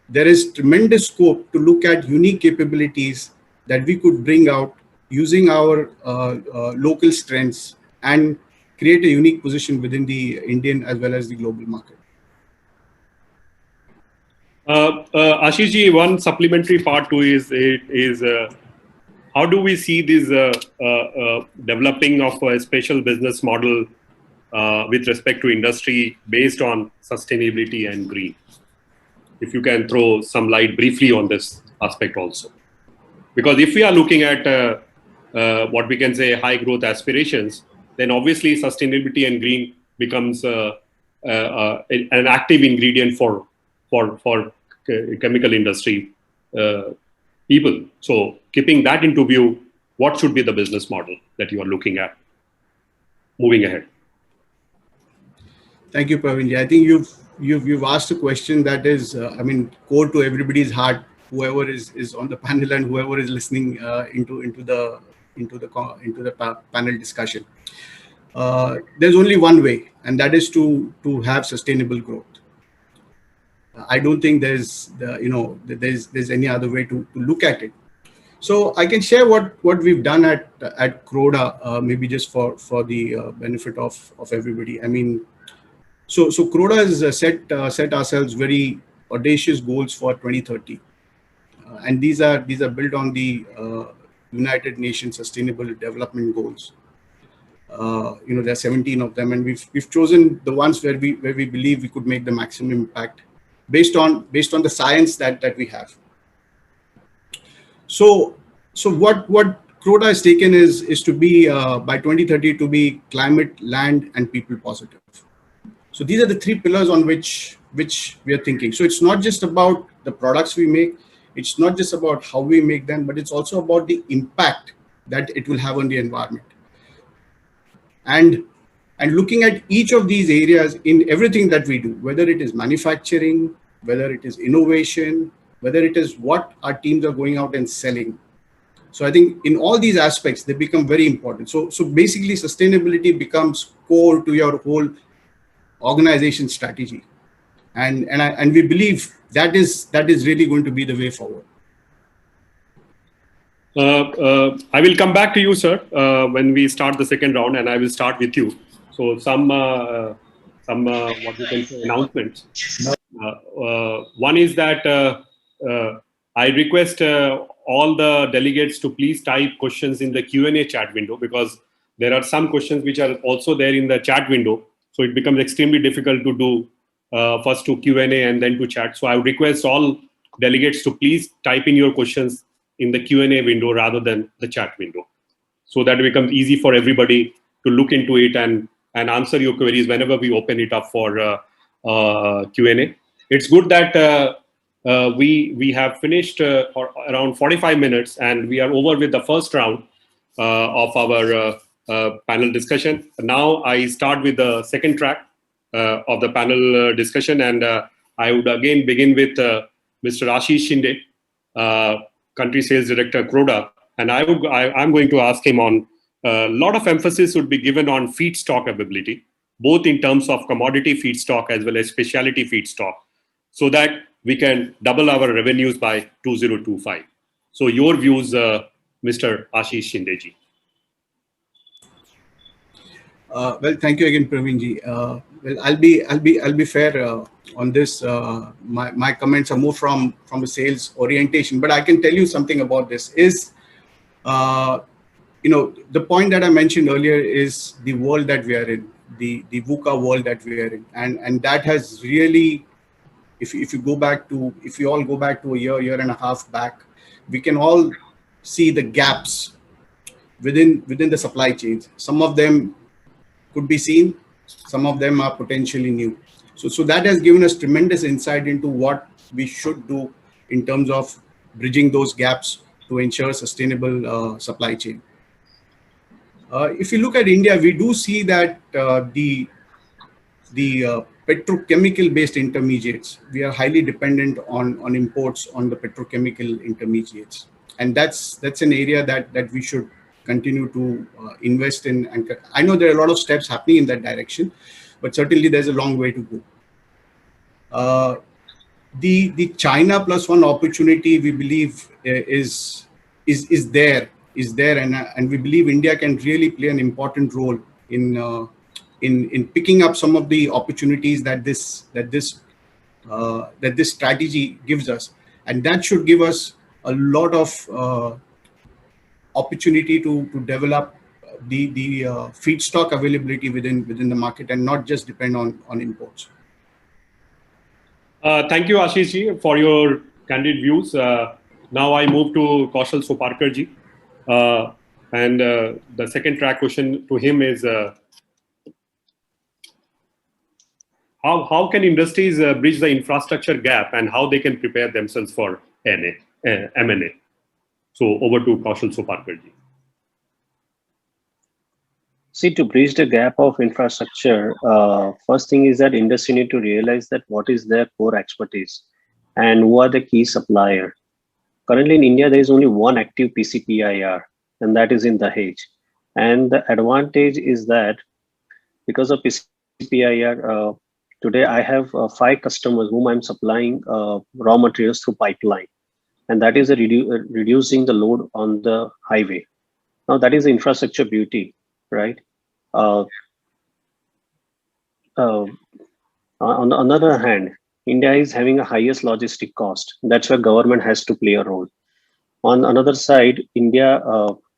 there is tremendous scope to look at unique capabilities that we could bring out using our local strengths and create a unique position within the Indian as well as the global market. Ashish ji, one supplementary part to is how do we see this developing of a special business model with respect to industry based on sustainability and green? If you can throw some light briefly on this aspect also. Because if we are looking at what we can say high growth aspirations, then obviously sustainability and green becomes an active ingredient for chemical industry people. So keeping that into view, what should be the business model that you are looking at moving ahead? Thank you, Praveen. I think you've asked a question that is, core to everybody's heart, whoever is on the panel and whoever is listening into the panel discussion. There's only one way, and that is to have sustainable growth. I don't think there's any other way to look at it. So I can share what we've done at Croda, maybe just for the benefit of everybody. I mean, so Croda has set ourselves very audacious goals for 2030, and these are built on the United Nations Sustainable Development Goals. There are 17 of them, and we've chosen the ones where we believe we could make the maximum impact based on the science that we have. So what Croda has taken is to be by 2030 to be climate, land, and people positive. So these are the three pillars on which we are thinking. So it's not just about the products we make, it's not just about how we make them, but it's also about the impact that it will have on the environment. And looking at each of these areas in everything that we do, whether it is manufacturing, whether it is innovation, whether it is what our teams are going out and selling. So I think in all these aspects, they become very important. So basically sustainability becomes core to your whole organization strategy. And we believe that is really going to be the way forward. I will come back to you, sir, when we start the second round, and I will start with you. So some what you can say announcements. One is that I request all the delegates to please type questions in the Q&A chat window, because there are some questions which are also there in the chat window. So it becomes extremely difficult to do first to Q&A and then to chat. So I would request all delegates to please type in your questions in the Q&A window rather than the chat window, so that it becomes easy for everybody to look into it and and answer your queries whenever we open it up for Q&A. It's good that we have finished around 45 minutes, and we are over with the first round of our panel discussion. Now I start with the second track of the panel discussion, and I would again begin with Mr. Ashish Shinde, Country Sales Director, Croda, and I'm going to ask him on a lot of emphasis would be given on feedstock availability, both in terms of commodity feedstock as well as specialty feedstock, so that we can double our revenues by 2025. So your views, Mr. Ashish Shinde ji. Well, thank you again, Praveen-ji. Well, I'll be fair on this. My comments are more from a sales orientation, but I can tell you something about this. Is the point that I mentioned earlier is the world that we are in, the VUCA world that we are in, and that has really, if you all go back to a year and a half back, we can all see the gaps within the supply chains. Some of them could be seen, some of them are potentially new. So that has given us tremendous insight into what we should do in terms of bridging those gaps to ensure sustainable supply chain. If you look at India, we do see that the petrochemical based intermediates, we are highly dependent on imports on the petrochemical intermediates, and that's an area that we should continue to invest in. And I know there are a lot of steps happening in that direction, but certainly there's a long way to go. The China plus one opportunity, we believe is there, and we believe India can really play an important role in picking up some of the opportunities that this strategy gives us, and that should give us a lot of opportunity to develop the feedstock availability within the market and not just depend on imports. Thank you, Ashish ji, for your candid views. Now I move to Kaushal Soparkar ji, and the second track question to him is how can industries bridge the infrastructure gap and how they can prepare themselves for M&A? So over to Kaushal Soparkar ji. See, to bridge the gap of infrastructure, first thing is that industry need to realize that what is their core expertise and who are the key supplier. Currently in India, there is only one active PCPIR, and that is in Dahej. And the advantage is that because of PCPIR, today I have 5 customers whom I'm supplying raw materials through pipeline. And that is reducing the load on the highway. Now that is the infrastructure beauty, right? On the other hand, India is having a highest logistic cost. That's where government has to play a role. On another side, India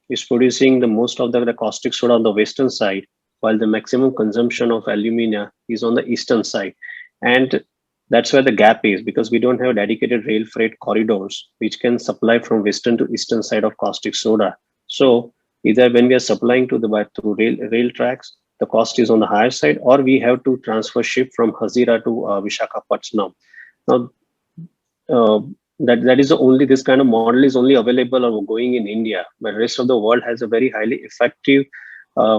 is producing the most of the caustic soda on the western side, while the maximum consumption of alumina is on the eastern side. And that's where the gap is, because we don't have dedicated rail freight corridors which can supply from western to eastern side of caustic soda. So either when we are supplying through rail tracks, the cost is on the higher side, or we have to transfer ship from Hazira to Visakhapatnam. Now, that is only, this kind of model is only available or going in India, but the rest of the world has a very highly effective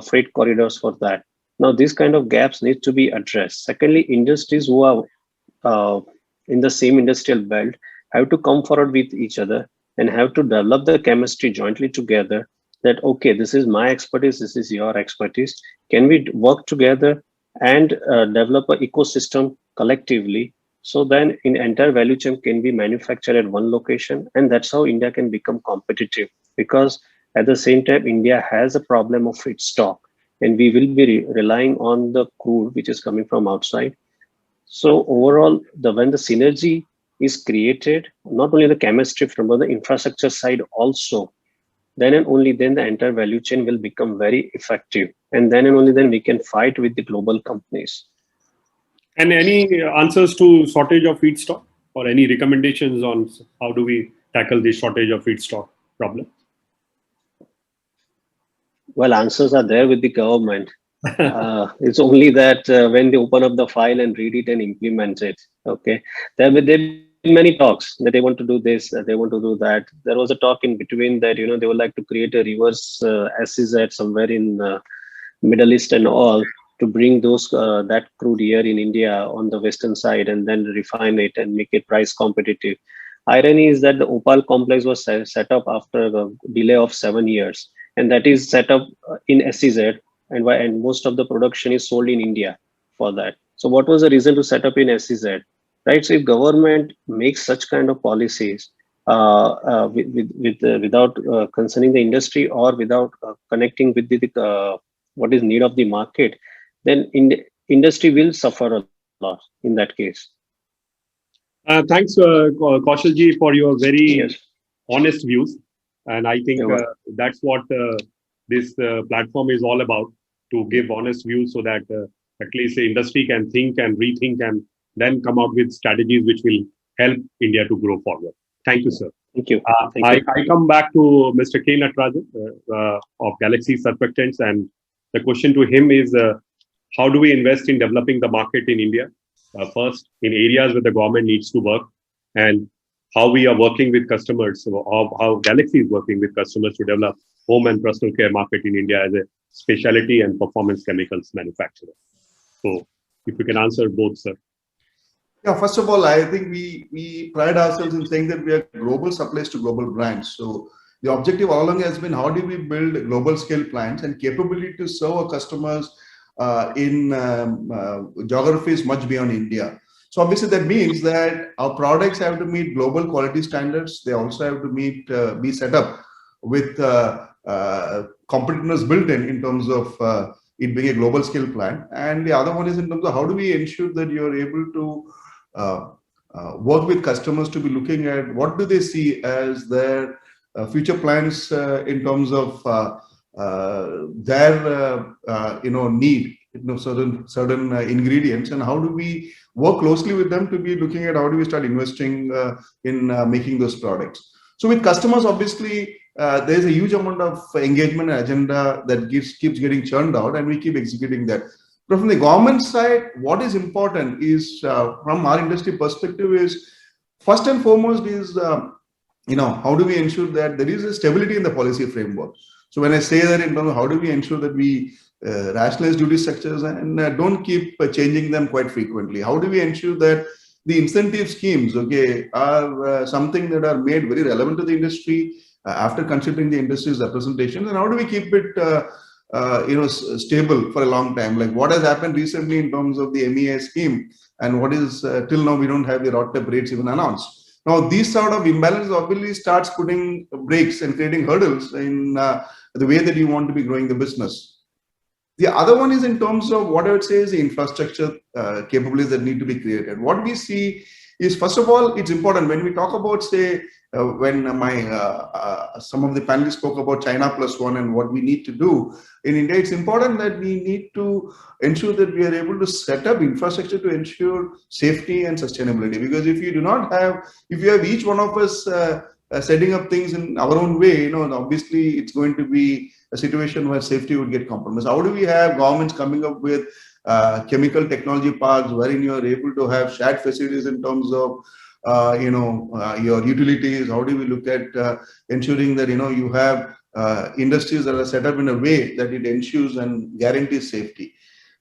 freight corridors for that. Now, these kind of gaps need to be addressed. Secondly, industries who are in the same industrial belt have to come forward with each other and have to develop the chemistry jointly together, that, okay, this is my expertise, this is your expertise. Can we work together and develop an ecosystem collectively? So then in entire value chain can be manufactured at one location, and that's how India can become competitive. Because at the same time, India has a problem of feedstock, and we will be relying on the crude which is coming from outside. So overall, when the synergy is created, not only the chemistry from the infrastructure side also, then and only then the entire value chain will become very effective, and then and only then we can fight with the global companies. And any answers to shortage of feedstock, or any recommendations on how do we tackle the shortage of feedstock problem? Well, answers are there with the government. It's only that when they open up the file and read it and implement it. Okay, there have been many talks that they want to do this, they want to do that. There was a talk in between that they would like to create a reverse SEZ somewhere in Middle East and all, to bring those that crude here in India on the western side and then refine it and make it price competitive. Irony is that the Opal complex was set up after a delay of 7 years, and that is set up in SEZ, and most of the production is sold in India for that. So what was the reason to set up in SEZ, right? So if government makes such kind of policies without concerning the industry or without connecting with the what is need of the market, then industry will suffer a lot in that case. Thanks, Kaushalji, for your very Yes. honest views. And I think You're welcome. that's what this platform is all about, to give honest views so that at least the industry can think and rethink and then come out with strategies which will help India to grow forward. Thank you, sir. Thank you. I come back to Mr. K. Natarajan of Galaxy Surfactants, and the question to him is, how do we invest in developing the market in India? First, in areas where the government needs to work, and how we are working with customers, so how Galaxy is working with customers to develop home and personal care market in India as a specialty and performance chemicals manufacturer. So if you can answer both, sir. Yeah, first of all, I think we pride ourselves in saying that we are global suppliers to global brands. So the objective all along has been, how do we build global scale plants and capability to serve our customers in geographies much beyond India. So obviously that means that our products have to meet global quality standards. They also have to be set up with competitiveness built in terms of it being a global scale plant. And the other one is in terms of how do we ensure that you're able to work with customers to be looking at what do they see as their future plans in terms of their need, certain ingredients, and how do we work closely with them to be looking at how do we start investing in making those products. So with customers, obviously there's a huge amount of engagement and agenda that keeps getting churned out, and we keep executing that. But from the government side, what is important is, from our industry perspective, is first and foremost is, how do we ensure that there is a stability in the policy framework. So when I say that in terms of how do we ensure that we rationalize duty structures and don't keep changing them quite frequently, how do we ensure that the incentive schemes, are something that are made very relevant to the industry after considering the industry's representation, and how do we keep it stable for a long time? Like what has happened recently in terms of the MEA scheme, and what is till now we don't have the RoDTEP rates even announced. Now these sort of imbalances obviously starts putting brakes and creating hurdles in the way that you want to be growing the business. The other one is in terms of what I would say is the infrastructure capabilities that need to be created. What we see is, first of all, it's important when we talk about, say, when some of the panelists spoke about China Plus One and what we need to do in India, it's important that we need to ensure that we are able to set up infrastructure to ensure safety and sustainability. Because if you do not have, if you have each one of us setting up things in our own way, obviously it's going to be a situation where safety would get compromised. How do we have governments coming up with chemical technology parks wherein you are able to have shared facilities in terms of your utilities? How do we look at ensuring that you have industries that are set up in a way that it ensures and guarantees safety?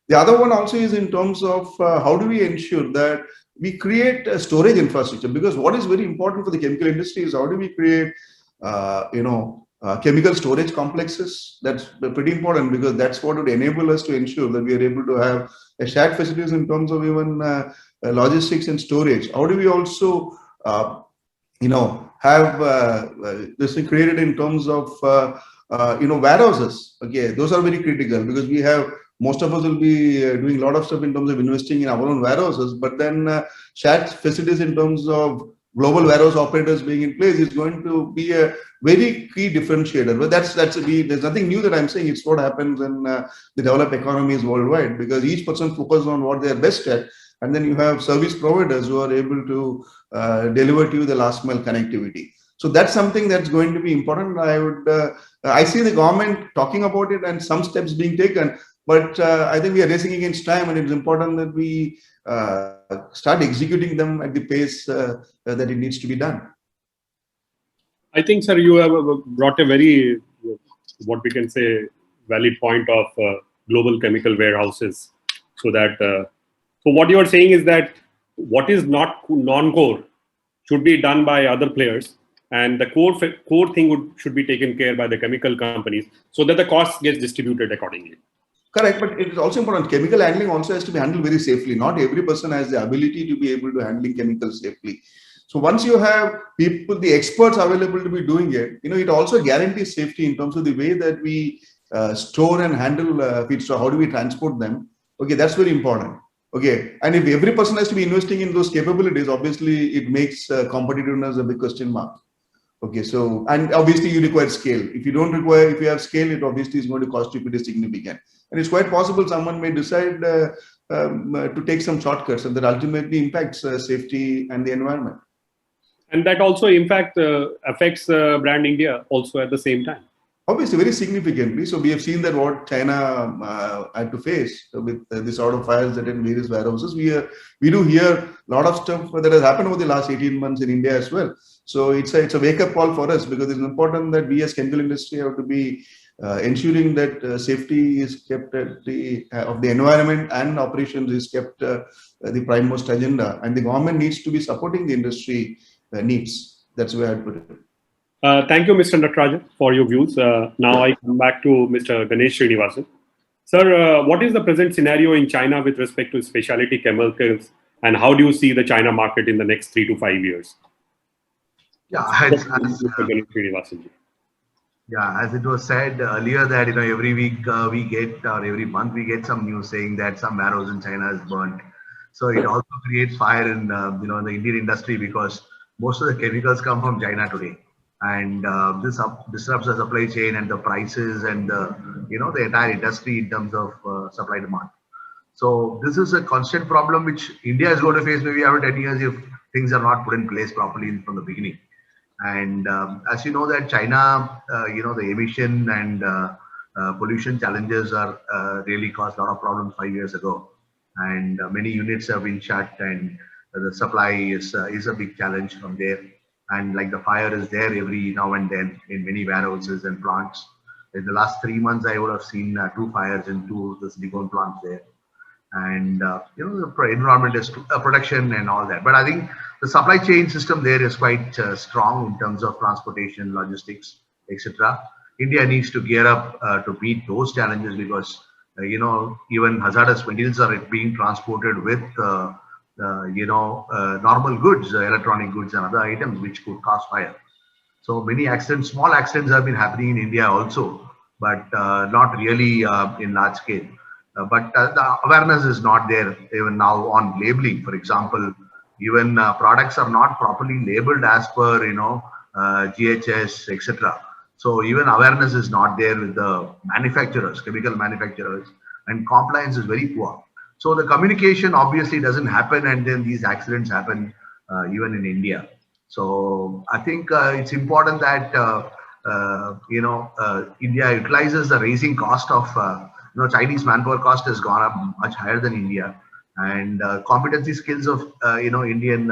The other one also is in terms of how do we ensure that we create a storage infrastructure, because what is very important for the chemical industry is how do we create chemical storage complexes. That's pretty important, because that's what would enable us to ensure that we are able to have a shared facilities in terms of even logistics and storage. How do we also have this created in terms of warehouses? Those are very critical, because we have, most of us will be doing a lot of stuff in terms of investing in our own warehouses, but then shared facilities in terms of global warehouse operators being in place is going to be a very key differentiator. But there's nothing new that I'm saying. It's what happens in the developed economies worldwide, because each person focuses on what they're best at, and then you have service providers who are able to deliver to you the last mile connectivity. So that's something that's going to be important. I see the government talking about it and some steps being taken. But I think we are racing against time, and it's important that we start executing them at the pace that it needs to be done. I think, sir, you have brought a very, what we can say, valid point of global chemical warehouses. So that, so what you are saying is that what is not non-core should be done by other players, and the core thing should be taken care by the chemical companies, so that the cost gets distributed accordingly. Correct, but it is also important. Chemical handling also has to be handled very safely. Not every person has the ability to be able to handle chemicals safely. So once you have people, the experts available to be doing it, it also guarantees safety in terms of the way that we store and handle feedstock. How do we transport them? Okay, that's very important. Okay, and if every person has to be investing in those capabilities, obviously it makes competitiveness a big question mark. Okay, so, and obviously you require scale. If you have scale, it obviously is going to cost you pretty significant. And it's quite possible someone may decide to take some shortcuts, and that ultimately impacts safety and the environment. And that also, in fact, affects brand India also at the same time. Obviously, very significantly. So we have seen that what China had to face with the sort of fires that in various warehouses. We do hear a lot of stuff that has happened over the last 18 months in India as well. So it's a wake-up call for us, because it's important that we as chemical industry have to be ensuring that safety is kept at of the environment, and operations is kept the primemost agenda. And the government needs to be supporting the industry needs. That's where I'd put it. Thank you, Mr. Natarajan, for your views. Now I come back to Mr. Ganesh Srinivasan. Sir, what is the present scenario in China with respect to specialty chemicals, and how do you see the China market in the next 3 to 5 years? Yeah, as it was said earlier that every week we get, or every month we get some news saying that some warehouse in China is burnt. So it also creates fire in the Indian industry, because most of the chemicals come from China today, and this disrupts the supply chain and the prices and the entire industry in terms of supply demand. So this is a constant problem which India is going to face maybe after 10 years if things are not put in place properly from the beginning. And as you know that China, the emission and pollution challenges are really caused a lot of problems 5 years ago, and many units have been shut, and the supply is a big challenge from there. And like the fire is there every now and then in many warehouses and plants. In the last 3 months, I would have seen 2 fires in 2 of the silicone plants there. And the environment is production and all that. But I think the supply chain system there is quite strong in terms of transportation, logistics, etc. India needs to gear up to meet those challenges, because even hazardous materials are being transported with normal goods, electronic goods and other items which could cause fire. So many accidents, small accidents have been happening in India also, but not really in large scale. But the awareness is not there even now on labeling. For example, even products are not properly labeled as per GHS, etc. So even awareness is not there with the manufacturers, chemical manufacturers, and compliance is very poor. So the communication obviously doesn't happen, and then these accidents happen even in India. So I think it's important that India utilizes the raising cost of Chinese manpower cost has gone up much higher than India, and competency skills of Indian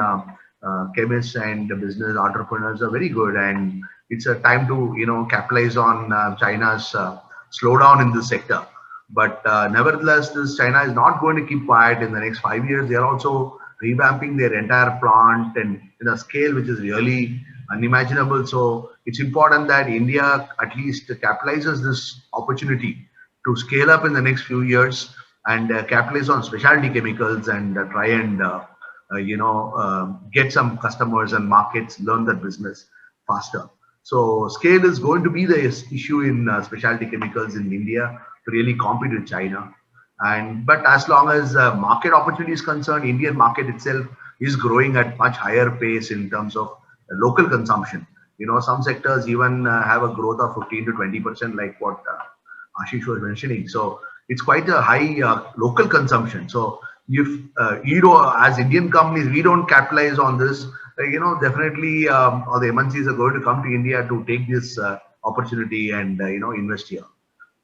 chemists and business entrepreneurs are very good, and it's a time to capitalize on China's slowdown in this sector. But nevertheless, China is not going to keep quiet in the next 5 years. They are also revamping their entire plant and in a scale which is really unimaginable. So it's important that India at least capitalizes this opportunity to scale up in the next few years and capitalize on specialty chemicals and try and get some customers and markets, learn that business faster. So scale is going to be the issue in specialty chemicals in India to really compete with China. But as long as market opportunity is concerned, Indian market itself is growing at much higher pace in terms of local consumption. Some sectors even have a growth of 15 to 20%, like what Ashish was mentioning. So it's quite a high local consumption. So if as Indian companies, we don't capitalize on this, definitely all the MNCs are going to come to India to take this opportunity and invest here.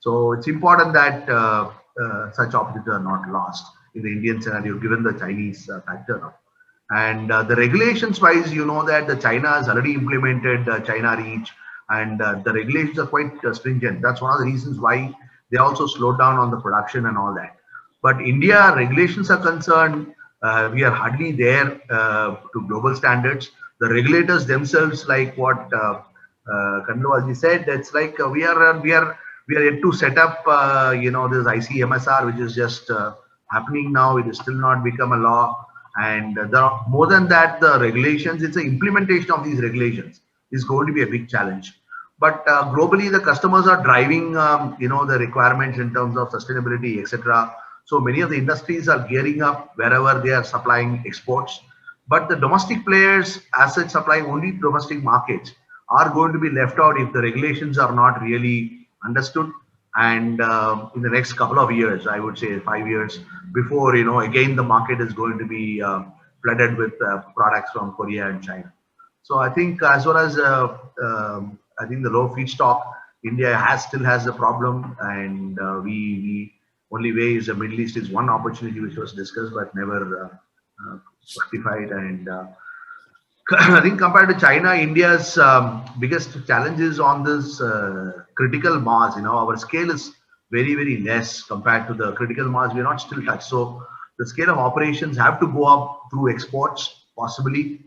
So it's important that such opportunities are not lost in the Indian scenario, given the Chinese factor. And the regulations wise, you know that the China has already implemented China Reach, and the regulations are quite stringent. That's one of the reasons why they also slowed down on the production and all that. But India regulations are concerned, we are hardly there to global standards. The regulators themselves, like what Kandlawalji said, it's like we are yet to set up, this ICMSR, which is just happening now. It is still not become a law. And more than that, the regulations, it's the implementation of these regulations is going to be a big challenge. But globally, the customers are driving, the requirements in terms of sustainability, etc. So many of the industries are gearing up wherever they are supplying exports. But the domestic players, as such, supplying only domestic markets, are going to be left out if the regulations are not really understood. And in the next couple of years, I would say 5 years before, again, the market is going to be flooded with products from Korea and China. So I think as well as I think the low feedstock, India still has a problem, and we only way is the Middle East is one opportunity which was discussed but never quantified. And I think compared to China, India's biggest challenge is on this critical mass. Our scale is very, very less compared to the critical mass. We're not still touched. So the scale of operations have to go up through exports, possibly.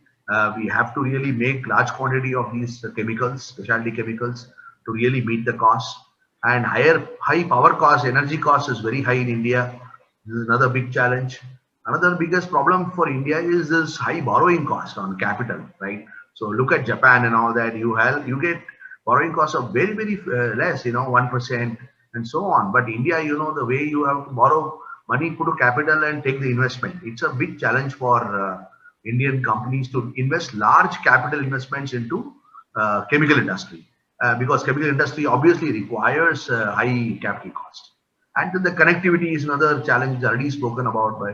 We have to really make large quantity of these chemicals, specialty chemicals, to really meet the cost. And high power cost, energy cost is very high in India. This is another big challenge. Another biggest problem for India is this high borrowing cost on capital, right? So look at Japan and all that. You get borrowing costs of very, very less, 1% and so on. But India, the way you have to borrow money, put a capital and take the investment. It's a big challenge for Indian companies to invest large capital investments into chemical industry, because chemical industry obviously requires high capital cost. And then the connectivity is another challenge already spoken about by,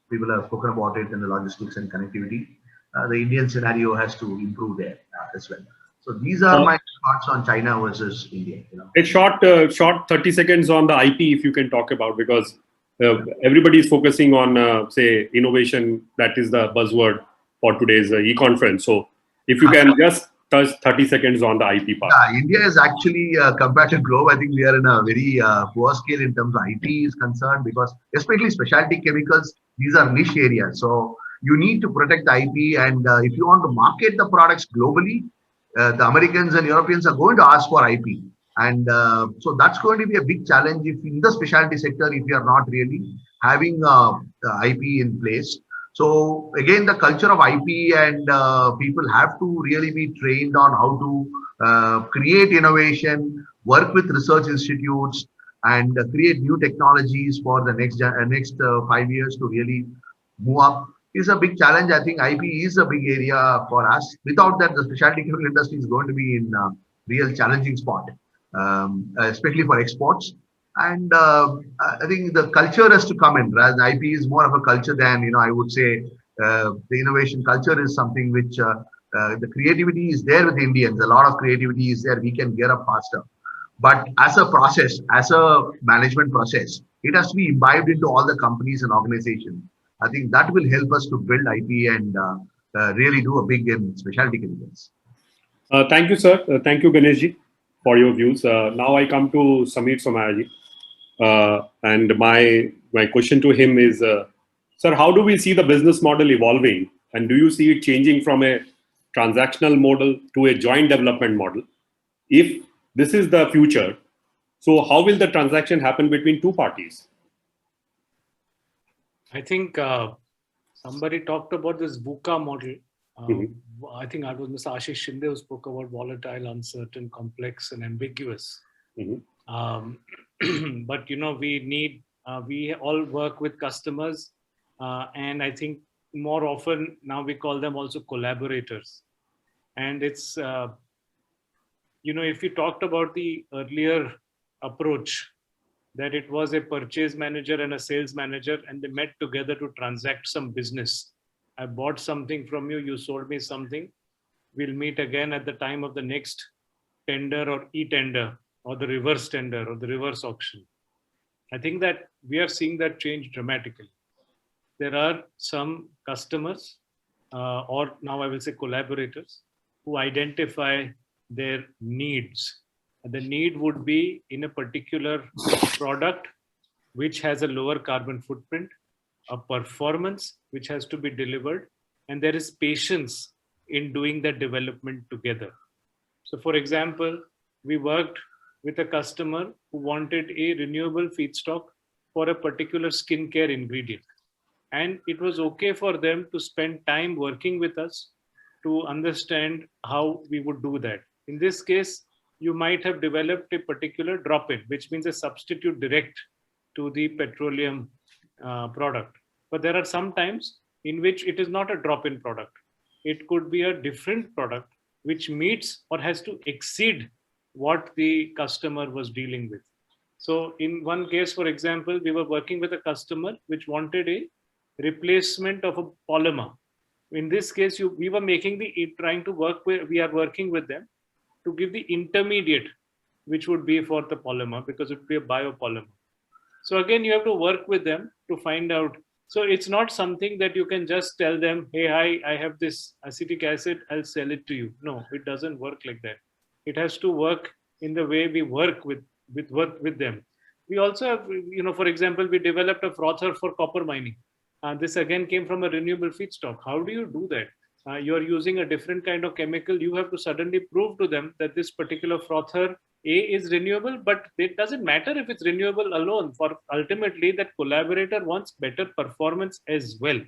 people have spoken about it in the logistics and connectivity. The Indian scenario has to improve there as well. So these are my thoughts on China versus India. A short 30 seconds on the IP, if you can talk about, because everybody is focusing on, say, innovation. That is the buzzword for today's e-conference. So if you can just touch 30 seconds on the IP part. Yeah, India is actually, compared to globe, I think we are in a very poor scale in terms of IP is concerned, because especially specialty chemicals, these are niche areas. So you need to protect the IP. And if you want to market the products globally, the Americans and Europeans are going to ask for IP. And so that's going to be a big challenge if in the specialty sector, if you are not really having IP in place. So again, the culture of IP, and people have to really be trained on how to create innovation, work with research institutes, and create new technologies for the next 5 years to really move up. Is a big challenge. I think IP is a big area for us. Without that, the specialty chemical industry is going to be in a real challenging spot, especially for exports. And I think the culture has to come in. Rather, IP is more of a culture than, I would say, the innovation culture is something which the creativity is there with Indians. A lot of creativity is there. We can get up faster. But as a process, as a management process, it has to be imbibed into all the companies and organizations. I think that will help us to build IP and really do a big in specialty chemicals. Thank you, sir. Thank you, Ganeshji, for your views. Now I come to Sameer Somaiya. And my question to him is, sir, how do we see the business model evolving? And do you see it changing from a transactional model to a joint development model? If this is the future, so how will the transaction happen between two parties? I think somebody talked about this VUCA model. I think it was Mr. Ashish Shinde who spoke about volatile, uncertain, complex, and ambiguous. But we all work with customers, and I think more often now we call them also collaborators. And it's if you talked about the earlier approach, that it was a purchase manager and a sales manager, and they met together to transact some business. I bought something from you, you sold me something. We'll meet again at the time of the next tender or e-tender, or the reverse tender or the reverse auction. I think that we are seeing that change dramatically. There are some customers, or now I will say collaborators, who identify their needs. The need would be in a particular product which has a lower carbon footprint, a performance which has to be delivered, and there is patience in doing that development together. So, for example, we worked with a customer who wanted a renewable feedstock for a particular skincare ingredient. And it was okay for them to spend time working with us to understand how we would do that. In this case, you might have developed a particular drop-in, which means a substitute direct to the petroleum product. But there are some times in which it is not a drop-in product. It could be a different product which meets or has to exceed what the customer was dealing with. So in one case, for example, we were working with a customer which wanted a replacement of a polymer. In this case, we were trying to work with, we are working with them to give the intermediate, which would be for the polymer, because it would be a biopolymer. So again, you have to work with them to find out. So it's not something that you can just tell them, hey, hi, I have this acetic acid, I'll sell it to you. No, it doesn't work like that. It has to work in the way we work with them. We also have, for example, we developed a frother for copper mining. This again came from a renewable feedstock. How do you do that? You're using a different kind of chemical. You have to suddenly prove to them that this particular frother is renewable, but it doesn't matter if it's renewable alone. For ultimately, that collaborator wants better performance as well,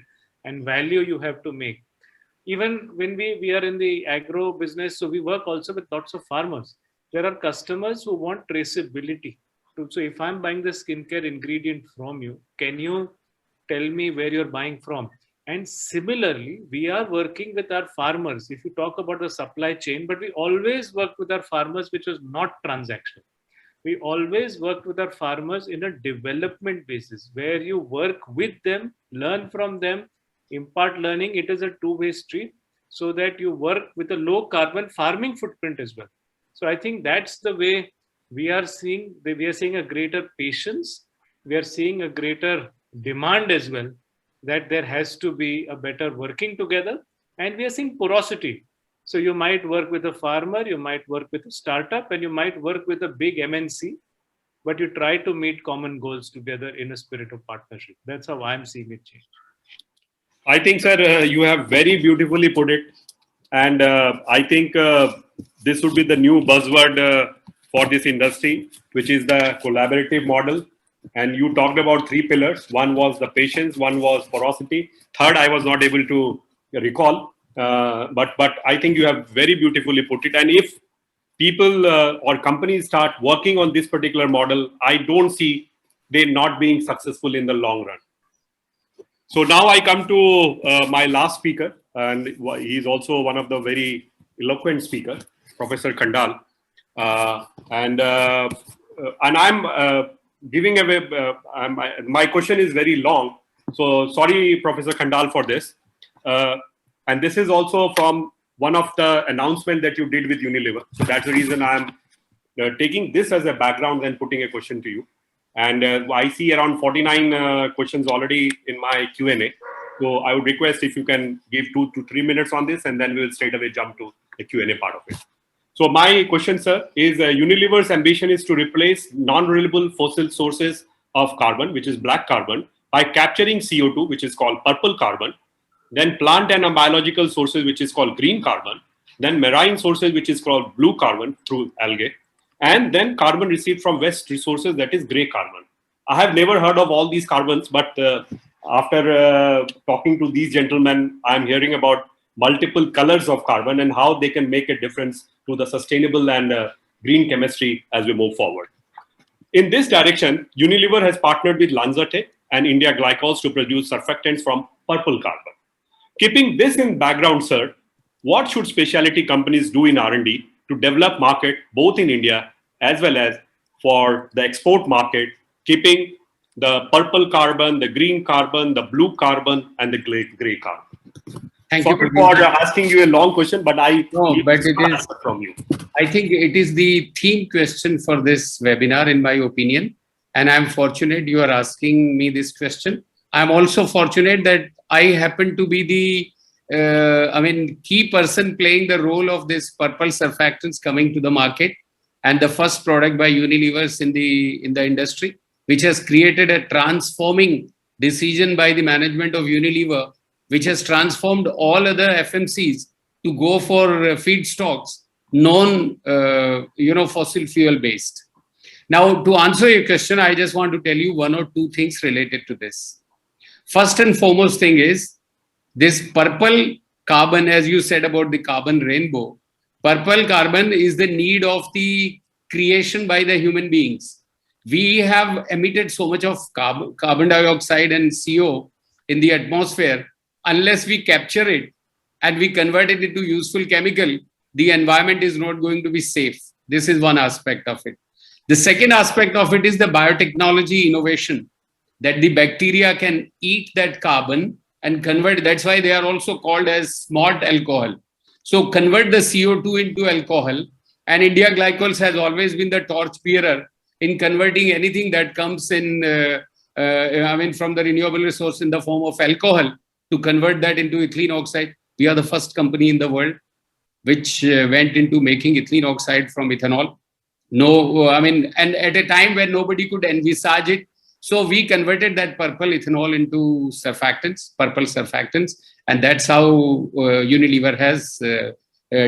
and value you have to make. Even when we are in the agro business, so we work also with lots of farmers. There are customers who want traceability. So if I'm buying the skincare ingredient from you, can you tell me where you're buying from? And similarly, we are working with our farmers. If you talk about the supply chain, but we always work with our farmers, which was not transactional. We always worked with our farmers in a development basis, where you work with them, learn from them, impart learning. It is a two-way street, so that you work with a low carbon farming footprint as well. So I think that's the way we are seeing. We are seeing a greater patience. We are seeing a greater demand as well, that there has to be a better working together, and we are seeing porosity. So you might work with a farmer, you might work with a startup, and you might work with a big MNC, but you try to meet common goals together in a spirit of partnership. That's how I'm seeing it change. I think, sir, you have very beautifully put it. And I think this would be the new buzzword for this industry, which is the collaborative model. And you talked about three pillars. One was the patience, one was porosity. Third, I was not able to recall. But I think you have very beautifully put it. And if people or companies start working on this particular model, I don't see they not being successful in the long run. So now I come to my last speaker, and he's also one of the very eloquent speakers, Professor Khandal. And I'm giving away, my question is very long. So sorry, Professor Khandal, for this. And this is also from one of the announcements that you did with Unilever. So that's the reason I'm taking this as a background and putting a question to you. And I see around 49 questions already in my Q&A. So I would request if you can give 2 to 3 minutes on this, and then we will straight away jump to the Q&A part of it. So my question, sir, is Unilever's ambition is to replace non-renewable fossil sources of carbon, which is black carbon, by capturing CO2, which is called purple carbon, then plant and biological sources, which is called green carbon, then marine sources, which is called blue carbon through algae, and then carbon received from waste resources, that is gray carbon. I have never heard of all these carbons, but after talking to these gentlemen, I'm hearing about multiple colors of carbon and how they can make a difference to the sustainable and green chemistry as we move forward. In this direction, Unilever has partnered with Lanzatek and India Glycols to produce surfactants from purple carbon. Keeping this in background, sir, what should specialty companies do in R&D to develop market both in India as well as for the export market, keeping the purple carbon, the green carbon, the blue carbon, and the gray carbon? Thank Sorry you for asking you a long question, but I no, but it is from you. I think it is the theme question for this webinar, in my opinion. And I'm fortunate you are asking me this question. I'm also fortunate that I happen to be the key person playing the role of this purple surfactants coming to the market, and the first product by Unilever in the industry, which has created a transforming decision by the management of Unilever, which has transformed all other FMCs to go for feedstocks fossil fuel based. Now, to answer your question, I just want to tell you one or two things related to this. First and foremost thing is this purple carbon, as you said about the carbon rainbow. Purple carbon is the need of the creation by the human beings. We have emitted so much of carbon dioxide and CO in the atmosphere. Unless we capture it and we convert it into useful chemical, the environment is not going to be safe. This is one aspect of it. The second aspect of it is the biotechnology innovation, that the bacteria can eat that carbon and convert. That's why they are also called as smart alcohol. So convert the CO2 into alcohol. And India Glycols has always been the torchbearer in converting anything that comes in, from the renewable resource in the form of alcohol to convert that into ethylene oxide. We are the first company in the world which went into making ethylene oxide from ethanol. And at a time when nobody could envisage it. So we converted that purple ethanol into surfactants, purple surfactants. And that's how Unilever has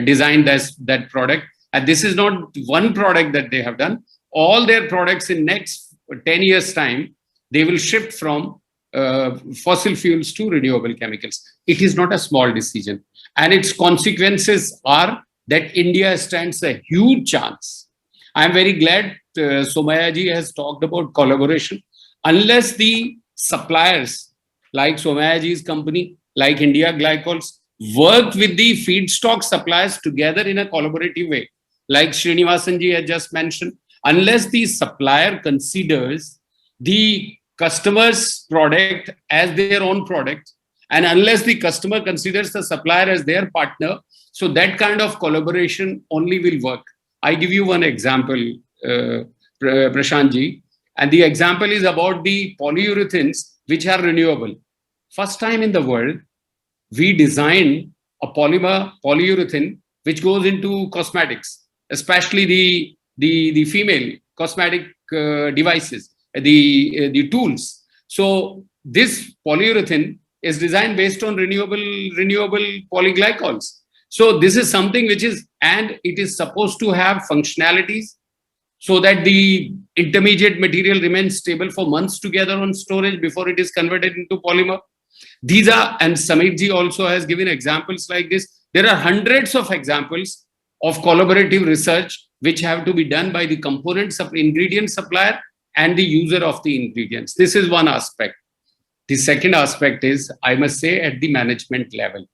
designed that product. And this is not one product that they have done. All their products in next 10 years' time, they will shift from fossil fuels to renewable chemicals. It is not a small decision. And its consequences are that India stands a huge chance. I'm very glad Somaya ji has talked about collaboration. Unless the suppliers like Somaya ji's company, like India Glycols, work with the feedstock suppliers together in a collaborative way, like Srinivasan ji had just mentioned, unless the supplier considers the customer's product as their own product, and unless the customer considers the supplier as their partner, so that kind of collaboration only will work. I give you one example, Prashant ji, and the example is about the polyurethanes, which are renewable. First time in the world, we designed a polyurethane which goes into cosmetics, especially the female cosmetic devices, the tools. So this polyurethane is designed based on renewable polyglycols. So this is something which is, and it is supposed to have functionalities so that the intermediate material remains stable for months together on storage before it is converted into polymer. These are, and Samir ji also has given examples like this. There are hundreds of examples of collaborative research which have to be done by the components of ingredient supplier and the user of the ingredients. This is one aspect. The second aspect is, I must say, at the management level.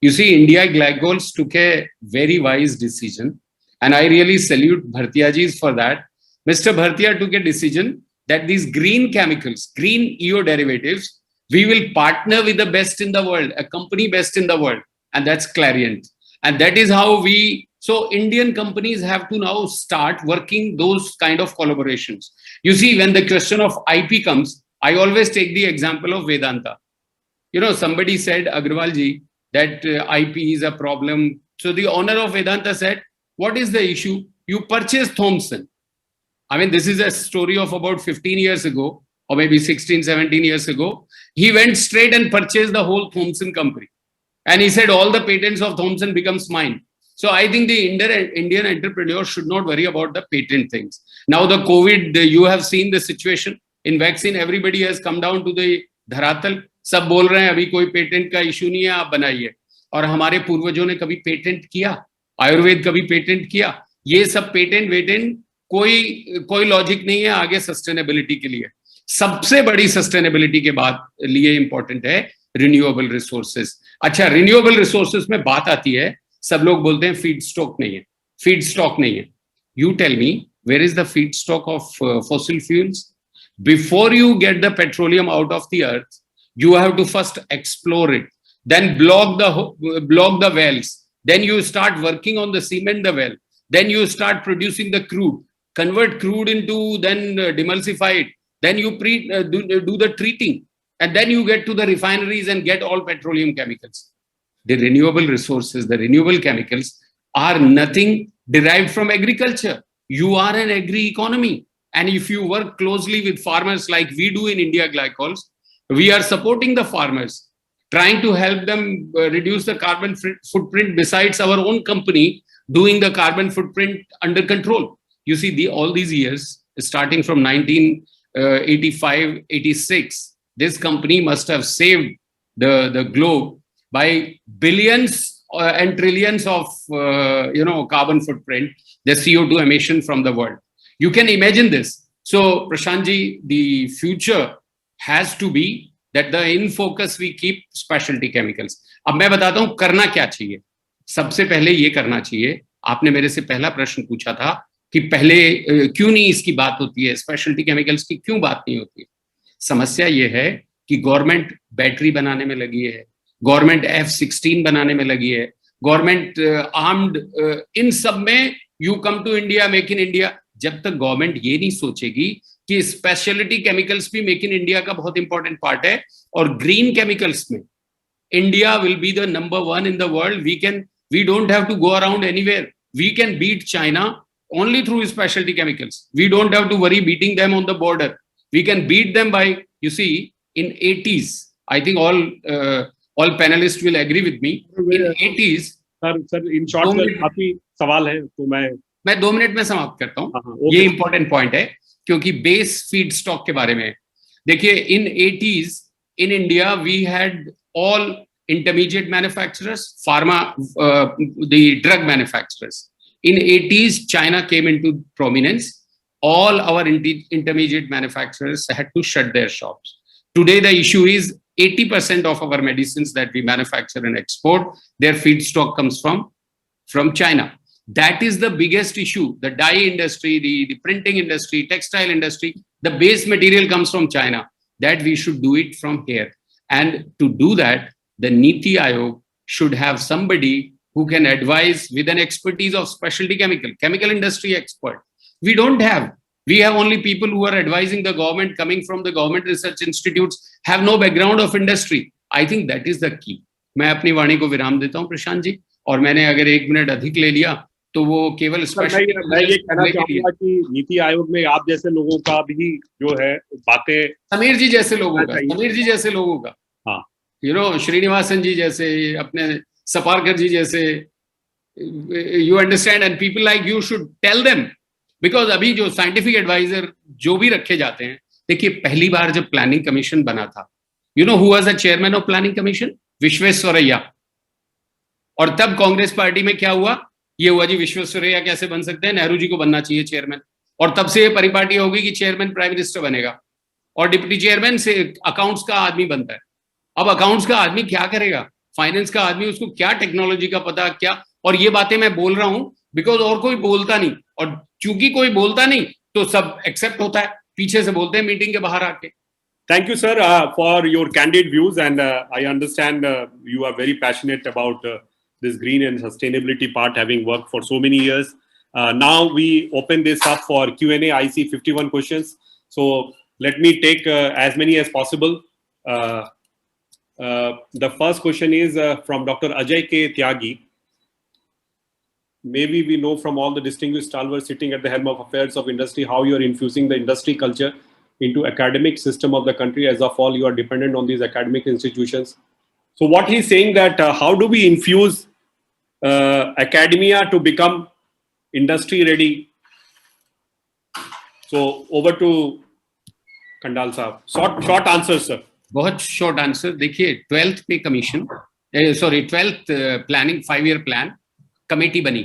You see, India Glycols took a very wise decision, and I really salute Bhartiya ji for that. Mr. Bhartiya took a decision that these green chemicals, green EO derivatives, we will partner with the best in the world, a company best in the world, and that's Clariant. And that is how so Indian companies have to now start working those kind of collaborations. You see, when the question of IP comes, I always take the example of Vedanta. Somebody said, Agrawal ji, that IP is a problem. So the owner of Vedanta said, what is the issue? You purchased Thomson. This is a story of about 15 years ago, or maybe 16, 17 years ago. He went straight and purchased the whole Thomson company. And he said, all the patents of Thomson becomes mine. So I think the Indian entrepreneur should not worry about the patent things. Now the COVID, you have seen the situation. In vaccine, everybody has come down to the धरातल. सब बोल रहे हैं अभी कोई patent का issue नहीं है, आप बनाइए. और हमारे पूर्वजों ने कभी पेटेंट किया? आयुर्वेद कभी पेटेंट किया? ये सब पेटेंट वेटेंट कोई लॉजिक नहीं है आगे सस्टेनेबिलिटी के लिए. सबसे बड़ी सस्टेनेबिलिटी के बाद लिए इंपॉर्टेंट है रिन्यूएबल रिसोर्सेज. अच्छा, रिन्यूएबल रिसोर्सेज में बात आती है, सब लोग बोलते हैं फीड स्टॉक नहीं है, फीड स्टॉक नहीं है. You tell me, where is the feedstock of fossil fuels? Before you get the petroleum out of the earth, you have to first explore it, then block the wells, then you start working on the cement the well, then you start producing the crude. convert crude into, then demulsify it, then you do the treating, and then you get to the refineries and get all petroleum chemicals. The renewable resources, the renewable chemicals are nothing derived from agriculture. You are an agri economy. And if you work closely with farmers like we do in India Glycols, we are supporting the farmers, trying to help them reduce the carbon footprint, besides our own company doing the carbon footprint under control. You see, all these years, starting from 1985, 86, this company must have saved the globe by billions and trillions of carbon footprint, the CO2 emission from the world. You can imagine this. So, Prashantji, the future has to be that in focus we keep specialty chemicals. अब मैं बताता हूँ करना क्या चाहिए. सबसे पहले ये करना चाहिए, आपने मेरे से पहला प्रश्न पूछा था कि पहले क्यों नहीं इसकी बात होती है, स्पेशलिटी केमिकल्स की क्यों बात नहीं होती है. समस्या ये है कि गवर्नमेंट बैटरी बनाने में लगी है, गवर्नमेंट F-16 बनाने में लगी है, गवर्नमेंट आर्म्ड, इन सब में you come to India, make in India. जब तक गवर्नमेंट ये नहीं सोचेगी कि स्पेशलिटी केमिकल्स भी मेक इन इंडिया का बहुत इंपॉर्टेंट पार्ट है, और ग्रीन केमिकल्स में India will be the number 1 in the world. We don't have to go around anywhere. We can beat China only through specialty chemicals. We don't have to worry beating them on the border. We can beat them by, you see, in 80s. I think all panelists will agree with me. In 80s. Sir, in short, काफी सवाल है, तो मैं 2 minute में समाप्त करता हूँ. ये इंपॉर्टेंट पॉइंट है, क्योंकि बेस फीड स्टॉक के बारे में देखिए. इन 80s in India we had all intermediate manufacturers, the drug manufacturers. In 80s, China came into prominence. All our intermediate manufacturers had to shut their shops. Today, the issue is 80% of our medicines that we manufacture and export, their feedstock comes from China. That is the biggest issue. The dye industry, the printing industry, textile industry, the base material comes from China. That we should do it from here. And to do that, the Niti Aayog should have somebody who can advise with an expertise of specialty chemical industry expert. We don't have. We have only people who are advising the government, coming from the government research institutes, have no background of industry. I think that is the key. मैं अपनी वाणी को विराम देता हूँ प्रशांत जी, और मैंने अगर 1 minute अधिक ले लिया तो वो केवल स्पेशल. मैं ये कहना चाहूंगा कि नीति आयोग में आप जैसे लोगों का भी जो है बातें, समीर जी जैसे लोगों का, हाँ, श्रीनिवासन जी जैसे, अपने सपारकर जी जैसे, you understand, and people like you should tell them, because अभी जो साइंटिफिक एडवाइजर जो भी रखे जाते हैं, देखिए पहली बार जब प्लानिंग कमीशन बना था, who was the chairman of planning commission? Visvesvaraya. और तब कांग्रेस पार्टी में क्या हुआ? ये हुआ जी विश्वेश्वरैया कैसे बन सकते हैं, नेहरू जी को बनना चाहिए चेयरमैन. और तब से ये परिपाटी होगी कि चेयरमैन प्राइम मिनिस्टर बनेगा और डिप्टी चेयरमैन से अकाउंट्स का आदमी बनता है. अब अकाउंट्स का आदमी क्या करेगा, फाइनेंस का आदमी, उसको क्या टेक्नोलॉजी का पता क्या. और ये बातें मैं बोल रहा हूं बिकॉज और कोई बोलता नहीं, और चूंकि कोई बोलता नहीं तो सब एक्सेप्ट होता है, पीछे से बोलते हैं मीटिंग के बाहर आके. Thank you, sir, for your candid views, and I understand you are very passionate about this green and sustainability part, having worked for so many years. Now we open this up for Q&A. I see 51 questions, so let me take as many as possible. The first question is from Dr. Ajay K. Tyagi. Maybe we know from all the distinguished stalwarts sitting at the helm of affairs of industry how you are infusing the industry culture into academic system of the country. As of all, you are dependent on these academic institutions. So what he's saying that how do we infuse academia to become industry ready? So over to Kandal Saab. Short answer, sir. बहुत short answer. देखिए 12th पे commission, 12th planning 5-year plan committee बनी.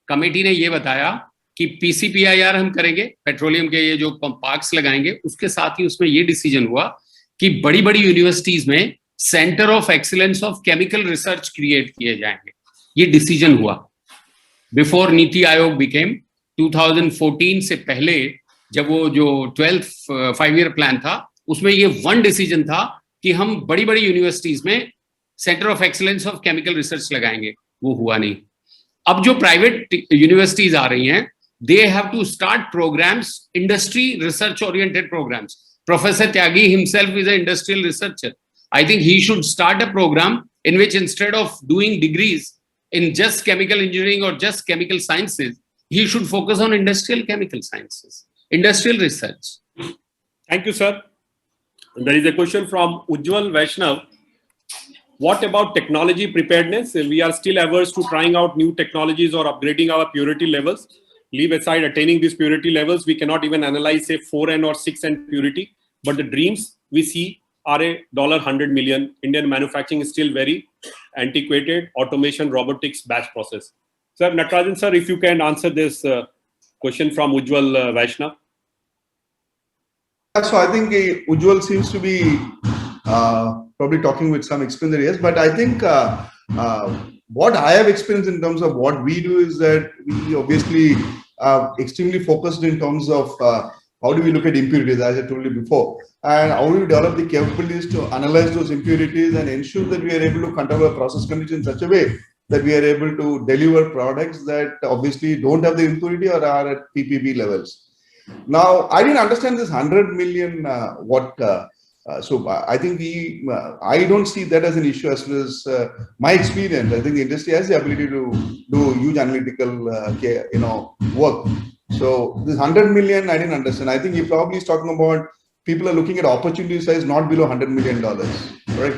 Committee ने ये बताया कि PCPIR हम करेंगे, पेट्रोलियम के ये जो पार्क्स लगाएंगे, उसके साथ ही उसमें ये डिसीजन हुआ कि बड़ी बड़ी यूनिवर्सिटीज में centre of excellence of chemical research create किए जाएंगे. ये डिसीजन हुआ बिफोर नीति आयोग बिकेम. 2014 से पहले जब वो जो 12th 5-year प्लान था, उसमें ये वन डिसीजन था कि हम बड़ी बड़ी यूनिवर्सिटीज में centre of excellence of chemical research लगाएंगे. वो हुआ नहीं. अब जो प्राइवेट यूनिवर्सिटीज आ रही हैं they have to start programs, industry research oriented programs. Professor Tyagi himself is an industrial researcher. I think he should start a program in which instead of doing degrees in just chemical engineering or just chemical sciences, he should focus on industrial chemical sciences, industrial research. Thank you, sir. There is a question from Ujjwal Vaishnav. What about technology preparedness? We are still averse to trying out new technologies or upgrading our purity levels. Leave aside attaining these purity levels, we cannot even analyze, say, 4N or 6N purity. But the dreams we see are $100 million. Indian manufacturing is still very antiquated. Automation, robotics, batch process. Sir, Natarajan, sir, if you can answer this question from Ujjwal Vaishnav. So I think Ujjwal seems to be probably talking with some experience, yes. But I think what I have experienced in terms of what we do is that we obviously are extremely focused in terms of how do we look at impurities, as I told you before, and how do we develop the capabilities to analyze those impurities and ensure that we are able to control our process conditions in such a way that we are able to deliver products that obviously don't have the impurity or are at PPB levels. Now, I didn't understand this 100 million so I think I don't see that as an issue as far as my experience. I think the industry has the ability to do huge analytical work. So this 100 million, I didn't understand. I think he probably is talking about people are looking at opportunity size not below $100 million, right?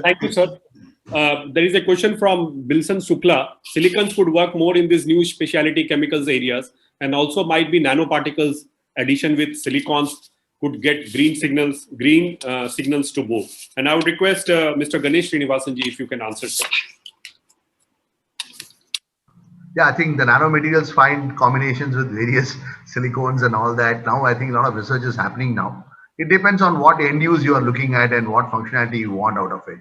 Thank you, sir. There is a question from Bilson Sukla. Silicons could work more in these new specialty chemicals areas, and also might be nanoparticles addition with silicons could get green signals to move. And I would request Mr. Ganesh Srinivasanji if you can answer, sir. Yeah, I think the nanomaterials find combinations with various silicones and all that. Now, I think a lot of research is happening now. It depends on what end use you are looking at and what functionality you want out of it.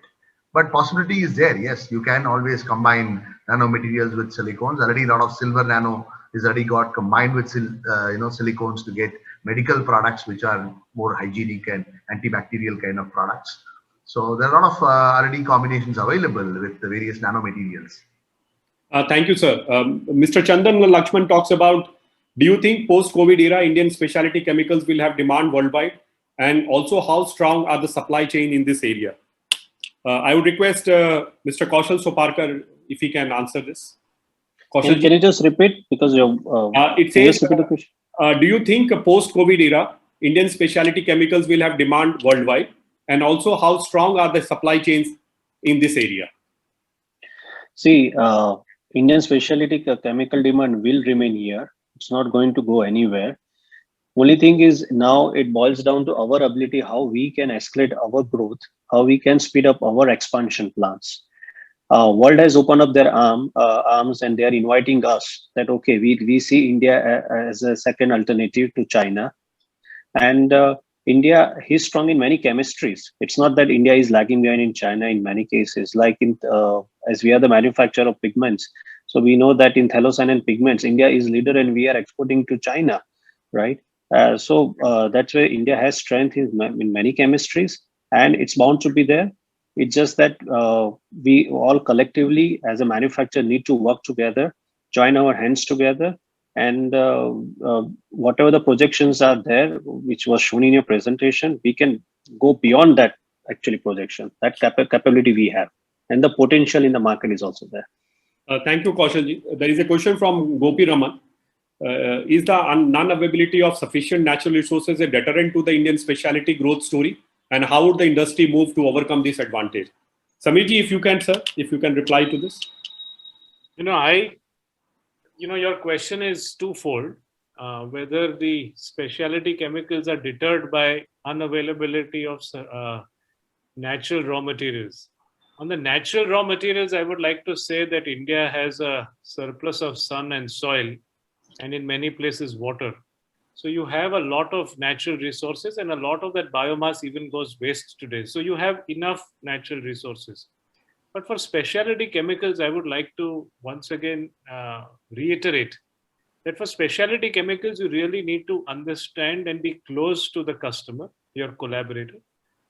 But possibility is there. Yes, you can always combine nanomaterials with silicones. Already a lot of silver nano is already got combined with silicones to get medical products which are more hygienic and antibacterial kind of products. So there are a lot of already combinations available with the various nanomaterials. Thank you, sir. Mr. Chandan Lakshman talks about, do you think post-COVID era Indian specialty chemicals will have demand worldwide? And also, how strong are the supply chain in this area? I would request Mr. Kaushal Soparkar if he can answer this. Kaushal, can you just repeat? Because it says, do you think post-COVID era Indian specialty chemicals will have demand worldwide? And also, how strong are the supply chains in this area? See, Indian specialty chemical demand will remain here. It's not going to go anywhere. Only thing is now it boils down to our ability, how we can escalate our growth, how we can speed up our expansion plans. World has opened up their arms and they are inviting us that, okay, we see India as a second alternative to China. And India is strong in many chemistries. It's not that India is lagging behind in China in many cases, like as we are the manufacturer of pigments. So we know that in phthalocyanine pigments, India is leader and we are exporting to China, right? So that's where India has strength in many chemistries and it's bound to be there. It's just that we all collectively as a manufacturer need to work together, join our hands together, and whatever the projections are there, which was shown in your presentation, we can go beyond that actually projection. That capability we have, and the potential in the market is also there. Thank you, Kaushalji. There is a question from Gopi Raman. Is the non-availability of sufficient natural resources a deterrent to the Indian specialty growth story? And how would the industry move to overcome this advantage? Samirji, if you can, sir, if you can reply to this. Your question is twofold. Whether the specialty chemicals are deterred by unavailability of natural raw materials. On the natural raw materials, I would like to say that India has a surplus of sun and soil, and in many places water. So you have a lot of natural resources, and a lot of that biomass even goes waste today. So you have enough natural resources. But for specialty chemicals, I would like to once again reiterate that for specialty chemicals, you really need to understand and be close to the customer, your collaborator.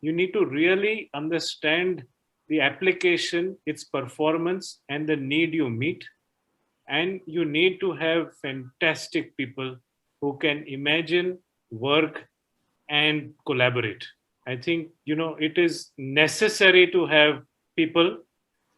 You need to really understand the application, its performance, and the need you meet. and you need to have fantastic people who can imagine, work, and collaborate. I think, it is necessary to have people.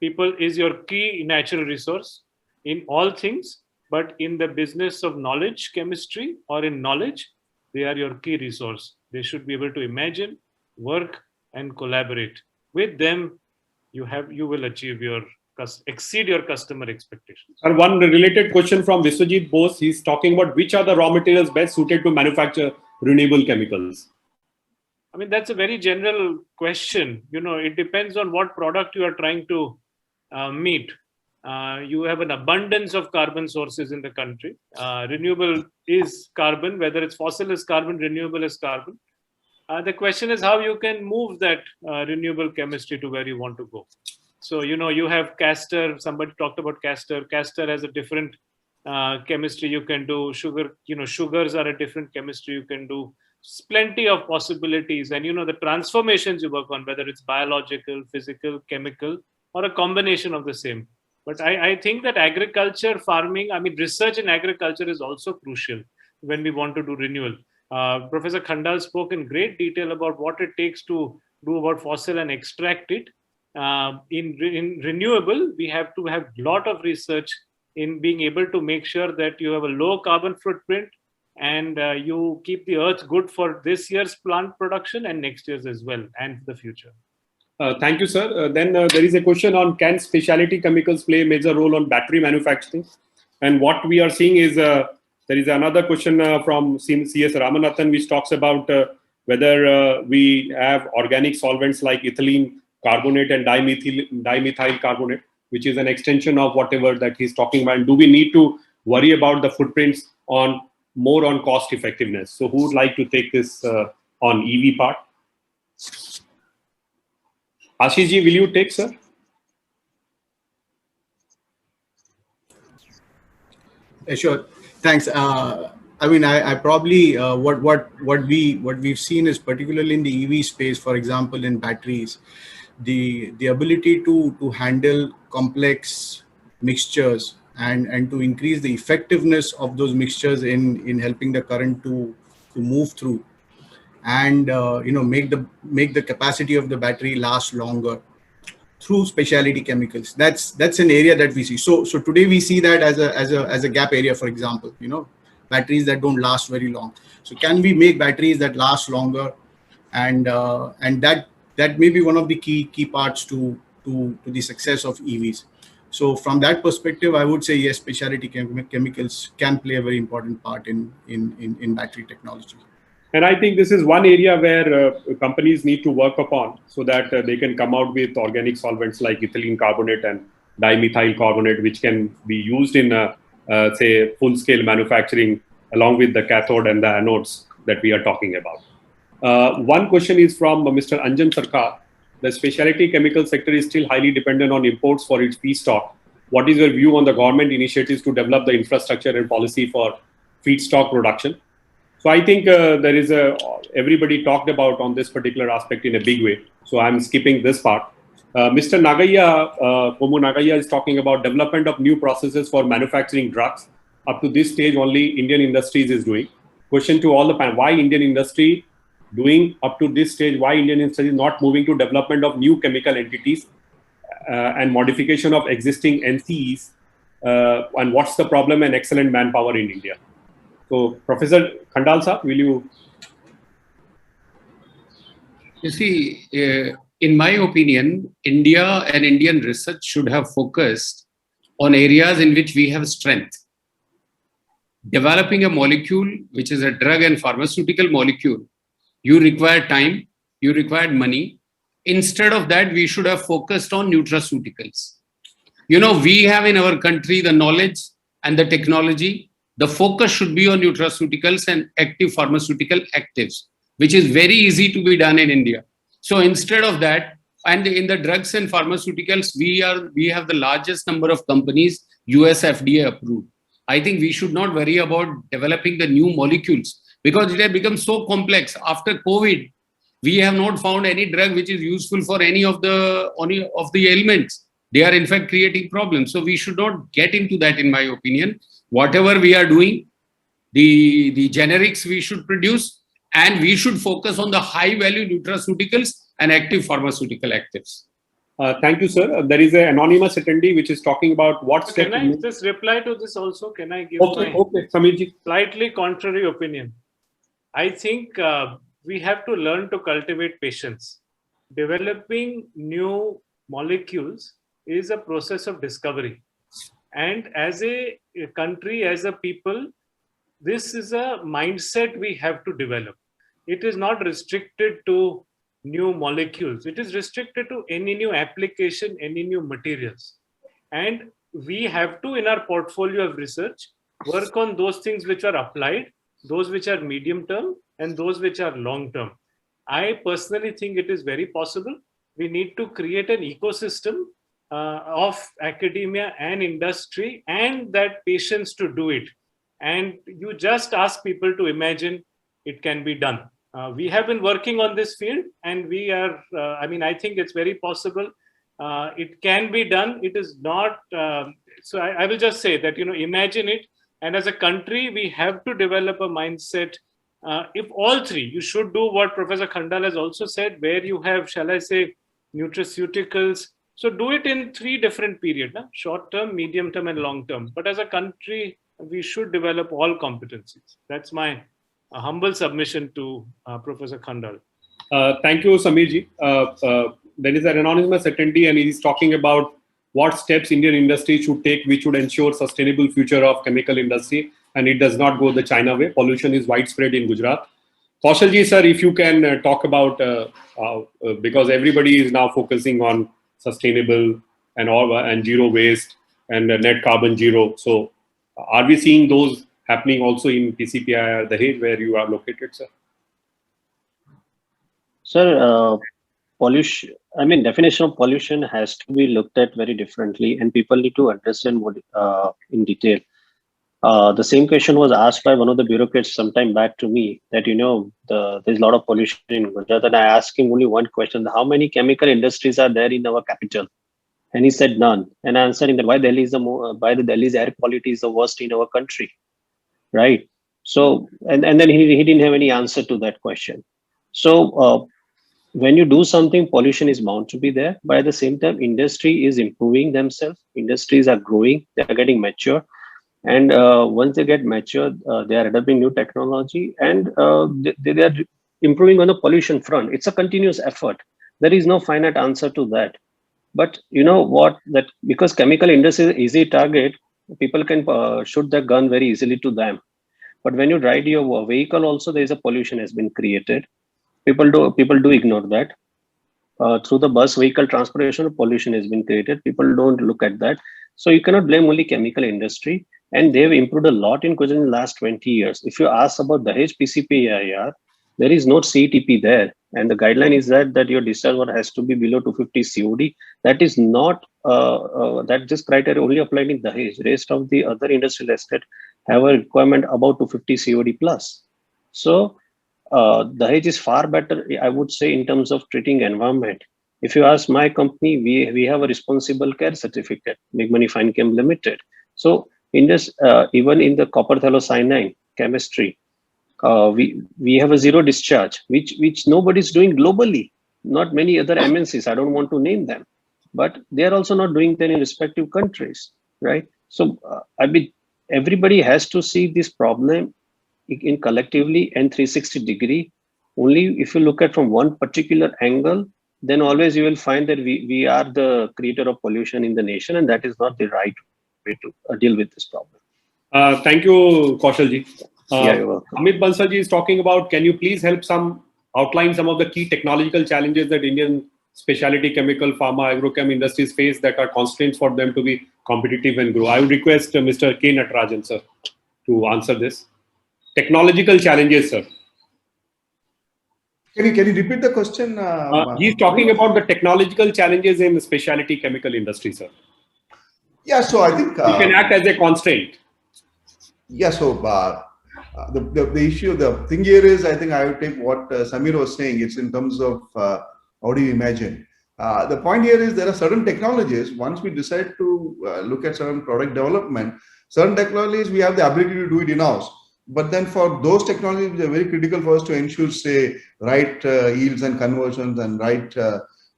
People is your key natural resource in all things, but in the business of knowledge, chemistry, or in knowledge, they are your key resource. They should be able to imagine, work, and collaborate. With them, you will exceed your customer expectations. And one related question from Viswajit Bose. He's talking about which are the raw materials best suited to manufacture renewable chemicals. I mean, that's a very general question. It depends on what product you are trying to meet. You have an abundance of carbon sources in the country. Renewable is carbon, whether it's fossil is carbon, renewable is carbon. The question is how you can move that renewable chemistry to where you want to go. So, you have castor. Somebody talked about castor. Castor has a different chemistry you can do. Sugar, sugars are a different chemistry you can do. Plenty of possibilities. And, the transformations you work on, whether it's biological, physical, chemical, or a combination of the same. But I think that agriculture, farming, research in agriculture is also crucial when we want to do renewal. Professor Khandal spoke in great detail about what it takes to do about fossil and extract it. In renewable, we have to have a lot of research in being able to make sure that you have a low carbon footprint and you keep the earth good for this year's plant production and next year's as well, and the future. Thank you, sir. Then there is a question on, can specialty chemicals play a major role on battery manufacturing? And what we are seeing is, there is another question from CS Ramanathan, which talks about whether we have organic solvents like ethylene carbonate and dimethyl carbonate, which is an extension of whatever that he's talking about. And do we need to worry about the footprints more on cost effectiveness? So who would like to take this on EV part? Ashish ji, will you take, sir? Sure. Thanks. I probably what we've seen is, particularly in the EV space, for example, in batteries, the ability to handle complex mixtures and to increase the effectiveness of those mixtures in helping the current to move through, and make the capacity of the battery last longer through specialty chemicals. That's an area that we see. So today we see that as a gap area. For example, batteries that don't last very long. So can we make batteries that last longer? And that may be one of the key parts to the success of EVs. So from that perspective, I would say yes, specialty chemicals can play a very important part in battery technology. And I think this is one area where companies need to work upon, so that they can come out with organic solvents like ethylene carbonate and dimethyl carbonate, which can be used in, say, full-scale manufacturing along with the cathode and the anodes that we are talking about. One question is from Mr. Anjan Sarkar. The specialty chemical sector is still highly dependent on imports for its feedstock. What is your view on the government initiatives to develop the infrastructure and policy for feedstock production? So I think there is everybody talked about on this particular aspect in a big way. So I'm skipping this part. Mr. Nagaya, Komu Nagaya is talking about development of new processes for manufacturing drugs. Up to this stage, only Indian Industries is doing. Question to all the panel: why Indian industry doing up to this stage? Why Indian industry is not moving to development of new chemical entities and modification of existing NCEs? And what's the problem and excellent manpower in India? So, Professor Khandal sir, will you? You see, in my opinion, India and Indian research should have focused on areas in which we have strength. Developing a molecule, which is a drug and pharmaceutical molecule, you require time, you require money. Instead of that, we should have focused on nutraceuticals. We have in our country the knowledge and the technology. The focus should be on nutraceuticals and active pharmaceutical actives, which is very easy to be done in India. So instead of that, and in the drugs and pharmaceuticals, we have the largest number of companies US FDA approved. I think we should not worry about developing the new molecules, because it has become so complex. After COVID, we have not found any drug which is useful for any of the ailments. They are in fact creating problems. So we should not get into that, in my opinion. Whatever we are doing, the generics we should produce, and we should focus on the high value nutraceuticals and active pharmaceutical actives. Thank you, sir. There is an anonymous attendee which is talking about what So step. can I just reply to this also? Can I give Okay, Sameerji. slightly contrary opinion? I think we have to learn to cultivate patience. Developing new molecules is a process of discovery. And as a country, as a people, this is a mindset we have to develop. It is not restricted to new molecules. It is restricted to any new application, any new materials. And we have to, in our portfolio of research, work on those things which are applied, those which are medium term, and those which are long term. I personally think it is very possible. We need to create an ecosystem of academia and industry and that patience to do it. And you just ask people to imagine it can be done. We have been working on this field, and we are, I think it's very possible. It can be done. It is not, so I will just say that, imagine it. And as a country, we have to develop a mindset. If all three, you should do what Professor Khandal has also said, where you have, shall I say, nutraceuticals. So do it in 3 different periods, short term, medium term, and long term. But as a country, we should develop all competencies. That's my humble submission to Professor Khandal. Thank you, Sameerji. There is an anonymous attendee, and he is talking about what steps Indian industry should take which would ensure sustainable future of chemical industry, and it does not go the China way. Pollution is widespread in Gujarat. Kaushalji, sir, if you can talk about, because everybody is now focusing on sustainable and zero waste and net carbon zero. So are we seeing those happening also in TCPIR Dahej, where you are located, sir? Sir, pollution, definition of pollution has to be looked at very differently, and people need to understand what in detail. The same question was asked by one of the bureaucrats sometime back to me, that there's a lot of pollution in Gujarat, and I asked him only one question: how many chemical industries are there in our capital? And he said none. And I answered him that why the Delhi's air quality is the worst in our country, right? So and then he didn't have any answer to that question. So when you do something, pollution is bound to be there. But at the same time, industry is improving themselves. Industries are growing. They are getting mature. And once they get mature, they are adopting new technology, and they are improving on the pollution front. It's a continuous effort. There is no finite answer to that. But you know what? That because chemical industry is an easy target, people can shoot their gun very easily to them. But when you ride your vehicle, also there is a pollution has been created. People do ignore that. Through the bus vehicle transportation, pollution has been created. People don't look at that. So you cannot blame only chemical industry. And they've improved a lot in Gujarat in the last 20 years. If you ask about Dahej PCPIR, there is no CETP there. And the guideline is that your discharge water has to be below 250 COD. That is not, that this criteria only applied in Dahej. Rest of the other industrial estate have a requirement about 250 COD plus. So Dahej is far better, I would say, in terms of treating environment. If you ask my company, we have a responsible care certificate, Big Money Fine Chem Limited. So in this, even in the copper phthalocyanine chemistry, we have a zero discharge, which nobody's doing globally. Not many other MNCs. I don't want to name them, but they are also not doing that in respective countries, right? So everybody has to see this problem in collectively and 360 degree. Only if you look at from one particular angle, then always you will find that we are the creator of pollution in the nation, and that is not the right way to deal with this problem. Thank you, Kaushalji. Yeah, you're welcome. Amit Bansalji is talking about, can you please help outline some of the key technological challenges that Indian specialty chemical, pharma, agrochem industries face that are constraints for them to be competitive and grow? I would request Mr. K. Natarajan, sir, to answer this. Technological challenges, sir. Can you repeat the question? He's talking about the technological challenges in the specialty chemical industry, sir. Yeah, so I think it can act as a constraint. Yeah, so the issue, the thing here is, I think I would take what Samir was saying. It's in terms of how do you imagine? The point here is there are certain technologies, once we decide to look at certain product development, certain technologies we have the ability to do it in-house. But then for those technologies which are very critical for us to ensure, say, right yields and conversions and right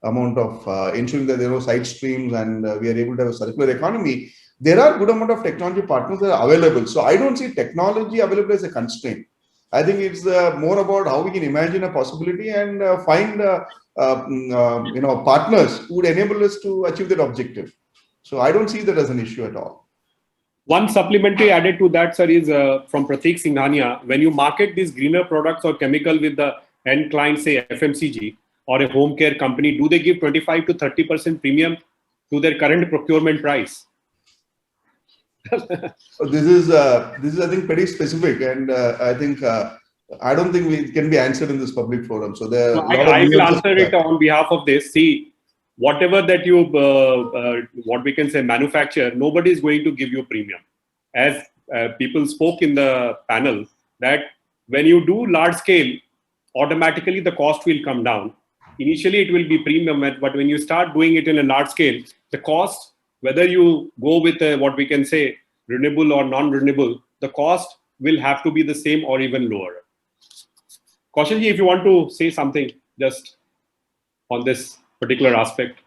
amount of ensuring that there are no side streams and we are able to have a circular economy, there are good amount of technology partners that are available. So I don't see technology available as a constraint. I think it's more about how we can imagine a possibility and find partners who would enable us to achieve that objective. So I don't see that as an issue at all. One supplementary added to that, sir, is from Pratik Singhania. When you market these greener products or chemical with the end client, say FMCG or a home care company, do they give 25 to 30% premium to their current procurement price? So this is I think pretty specific, and I think I don't think it can be answered in this public forum. So there. I will answer it on behalf of this. See, whatever that you what we can say manufacture, nobody is going to give you premium. As people spoke in the panel, that when you do large scale, automatically the cost will come down. Initially, it will be premium, but when you start doing it in a large scale, the cost, whether you go with what we can say renewable or non-renewable, the cost will have to be the same or even lower. Kaushalji, if you want to say something just on this particular aspect.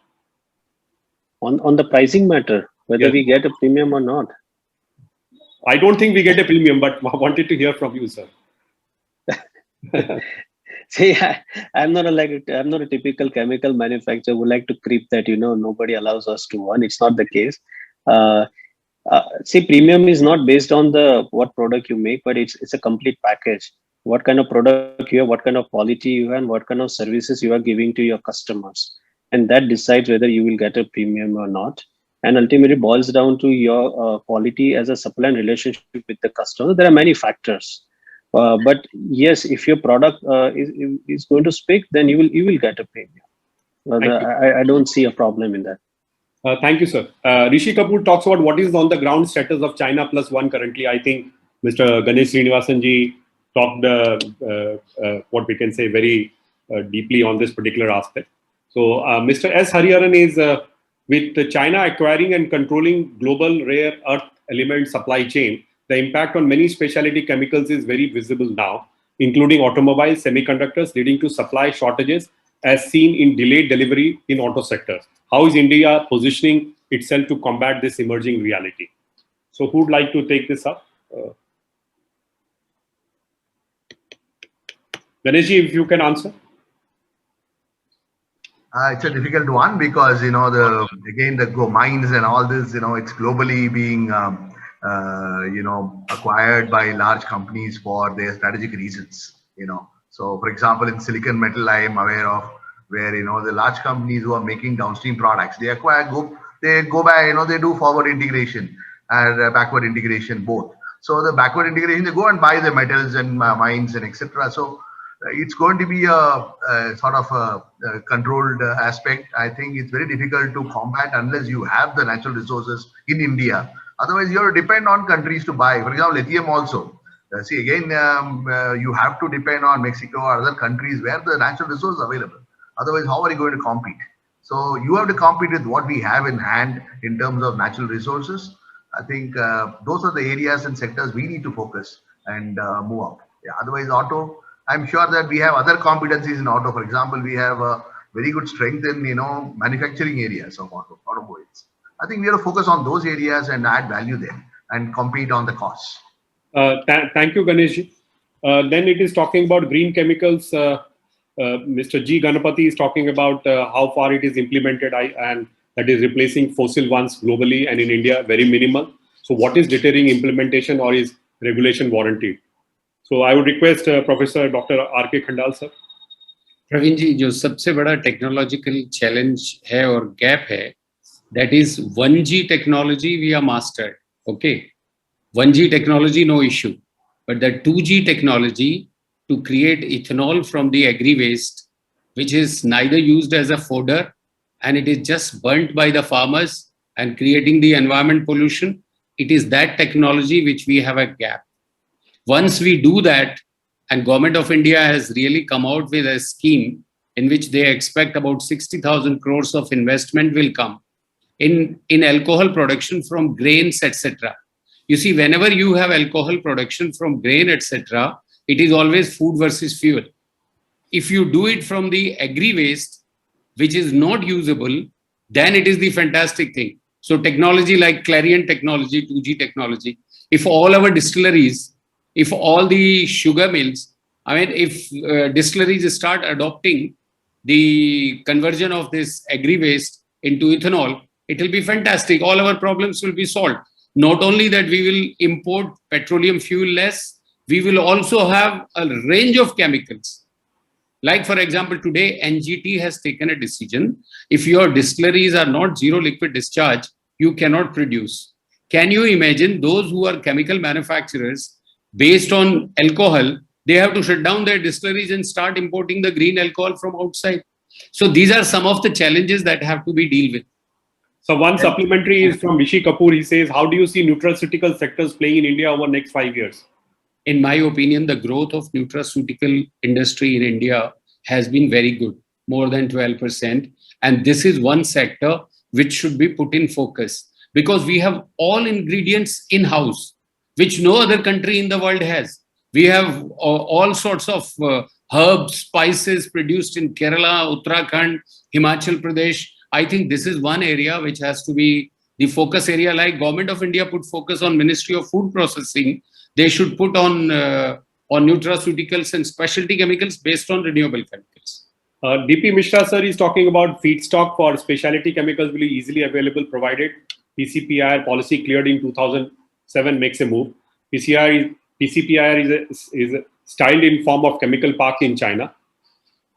On the pricing matter, whether we get a premium or not. I don't think we get a premium, but I wanted to hear from you, sir. See, I'm not a typical chemical manufacturer who like to creep that, nobody allows us to earn. It's not the case. See, premium is not based on what product you make, but it's a complete package. What kind of product you have, what kind of quality you have, and what kind of services you are giving to your customers. And that decides whether you will get a premium or not. And ultimately boils down to your quality as a supply and relationship with the customer. There are many factors. But yes, if your product is going to speak, then you will get a premium. I don't see a problem in that. Thank you, sir. Rishi Kapoor talks about what is on the ground status of China Plus One currently. I think Mr. Ganesh Srinivasanji talked what we can say very deeply on this particular aspect. So Mr. S. Hariharan is with China acquiring and controlling global rare earth element supply chain. The impact on many specialty chemicals is very visible now, including automobiles, semiconductors, leading to supply shortages as seen in delayed delivery in auto sector. How is India positioning itself to combat this emerging reality? So who would like to take this up? Ganeshji, if you can answer. It's a difficult one because, the mines and all this, it's globally being acquired by large companies for their strategic reasons, So, for example, in silicon metal, I am aware of where, the large companies who are making downstream products, they go by, they do forward integration and backward integration both. So the backward integration, they go and buy the metals and mines and etc. So it's going to be a sort of a controlled aspect. I think it's very difficult to combat unless you have the natural resources in India. Otherwise, you have to depend on countries to buy. For example, lithium also. See, again, you have to depend on Mexico or other countries where the natural resources are available. Otherwise, how are you going to compete? So you have to compete with what we have in hand in terms of natural resources. I think those are the areas and sectors we need to focus and move up. Yeah, otherwise, auto, I'm sure that we have other competencies in auto. For example, we have a very good strength in manufacturing areas of automobiles. I think we have to focus on those areas and add value there and compete on the costs. Thank you, Ganeshji. Then it is talking about green chemicals. Mr. G. Ganapati is talking about how far it is implemented and that is replacing fossil ones globally and in India, very minimal. So what is deterring implementation or is regulation warranted? So I would request Professor Dr. R.K. Khandal, sir. Praveen जी, जो सबसे बड़ा technological challenge है और gap है, that is 1G technology we are mastered. Okay, 1G technology no issue, but the 2G technology to create ethanol from the agri waste, which is neither used as a fodder and it is just burnt by the farmers and creating the environment pollution. It is that technology which we have a gap. Once we do that, and Government of India has really come out with a scheme in which they expect about 60,000 crores of investment will come in alcohol production from grains, etc. You see, whenever you have alcohol production from grain, etc., it is always food versus fuel. If you do it from the agri-waste, which is not usable, then it is the fantastic thing. So technology like Clarion technology, 2G technology, if all our distilleries, if all the sugar mills, I mean, if distilleries start adopting the conversion of this agri-waste into ethanol, it will be fantastic. All our problems will be solved. Not only that, we will import petroleum fuel less, we will also have a range of chemicals. Like, for example, today NGT has taken a decision. If your distilleries are not zero liquid discharge, you cannot produce. Can you imagine those who are chemical manufacturers based on alcohol, they have to shut down their distilleries and start importing the green alcohol from outside. So these are some of the challenges that have to be dealt with. So one supplementary is from Rishi Kapoor. He says, how do you see nutraceutical sectors playing in India over the next 5 years? In my opinion, the growth of nutraceutical industry in India has been very good, more than 12%. And this is one sector which should be put in focus because we have all ingredients in-house, which no other country in the world has. We have all sorts of herbs, spices produced in Kerala, Uttarakhand, Himachal Pradesh. I think this is one area which has to be the focus area. Like Government of India put focus on Ministry of Food Processing, they should put on nutraceuticals and specialty chemicals based on renewable chemicals. DP Mishra sir is talking about feedstock for specialty chemicals will be easily available provided PCPIR policy cleared in 2007 makes a move. PCPIR is styled in form of chemical park in China.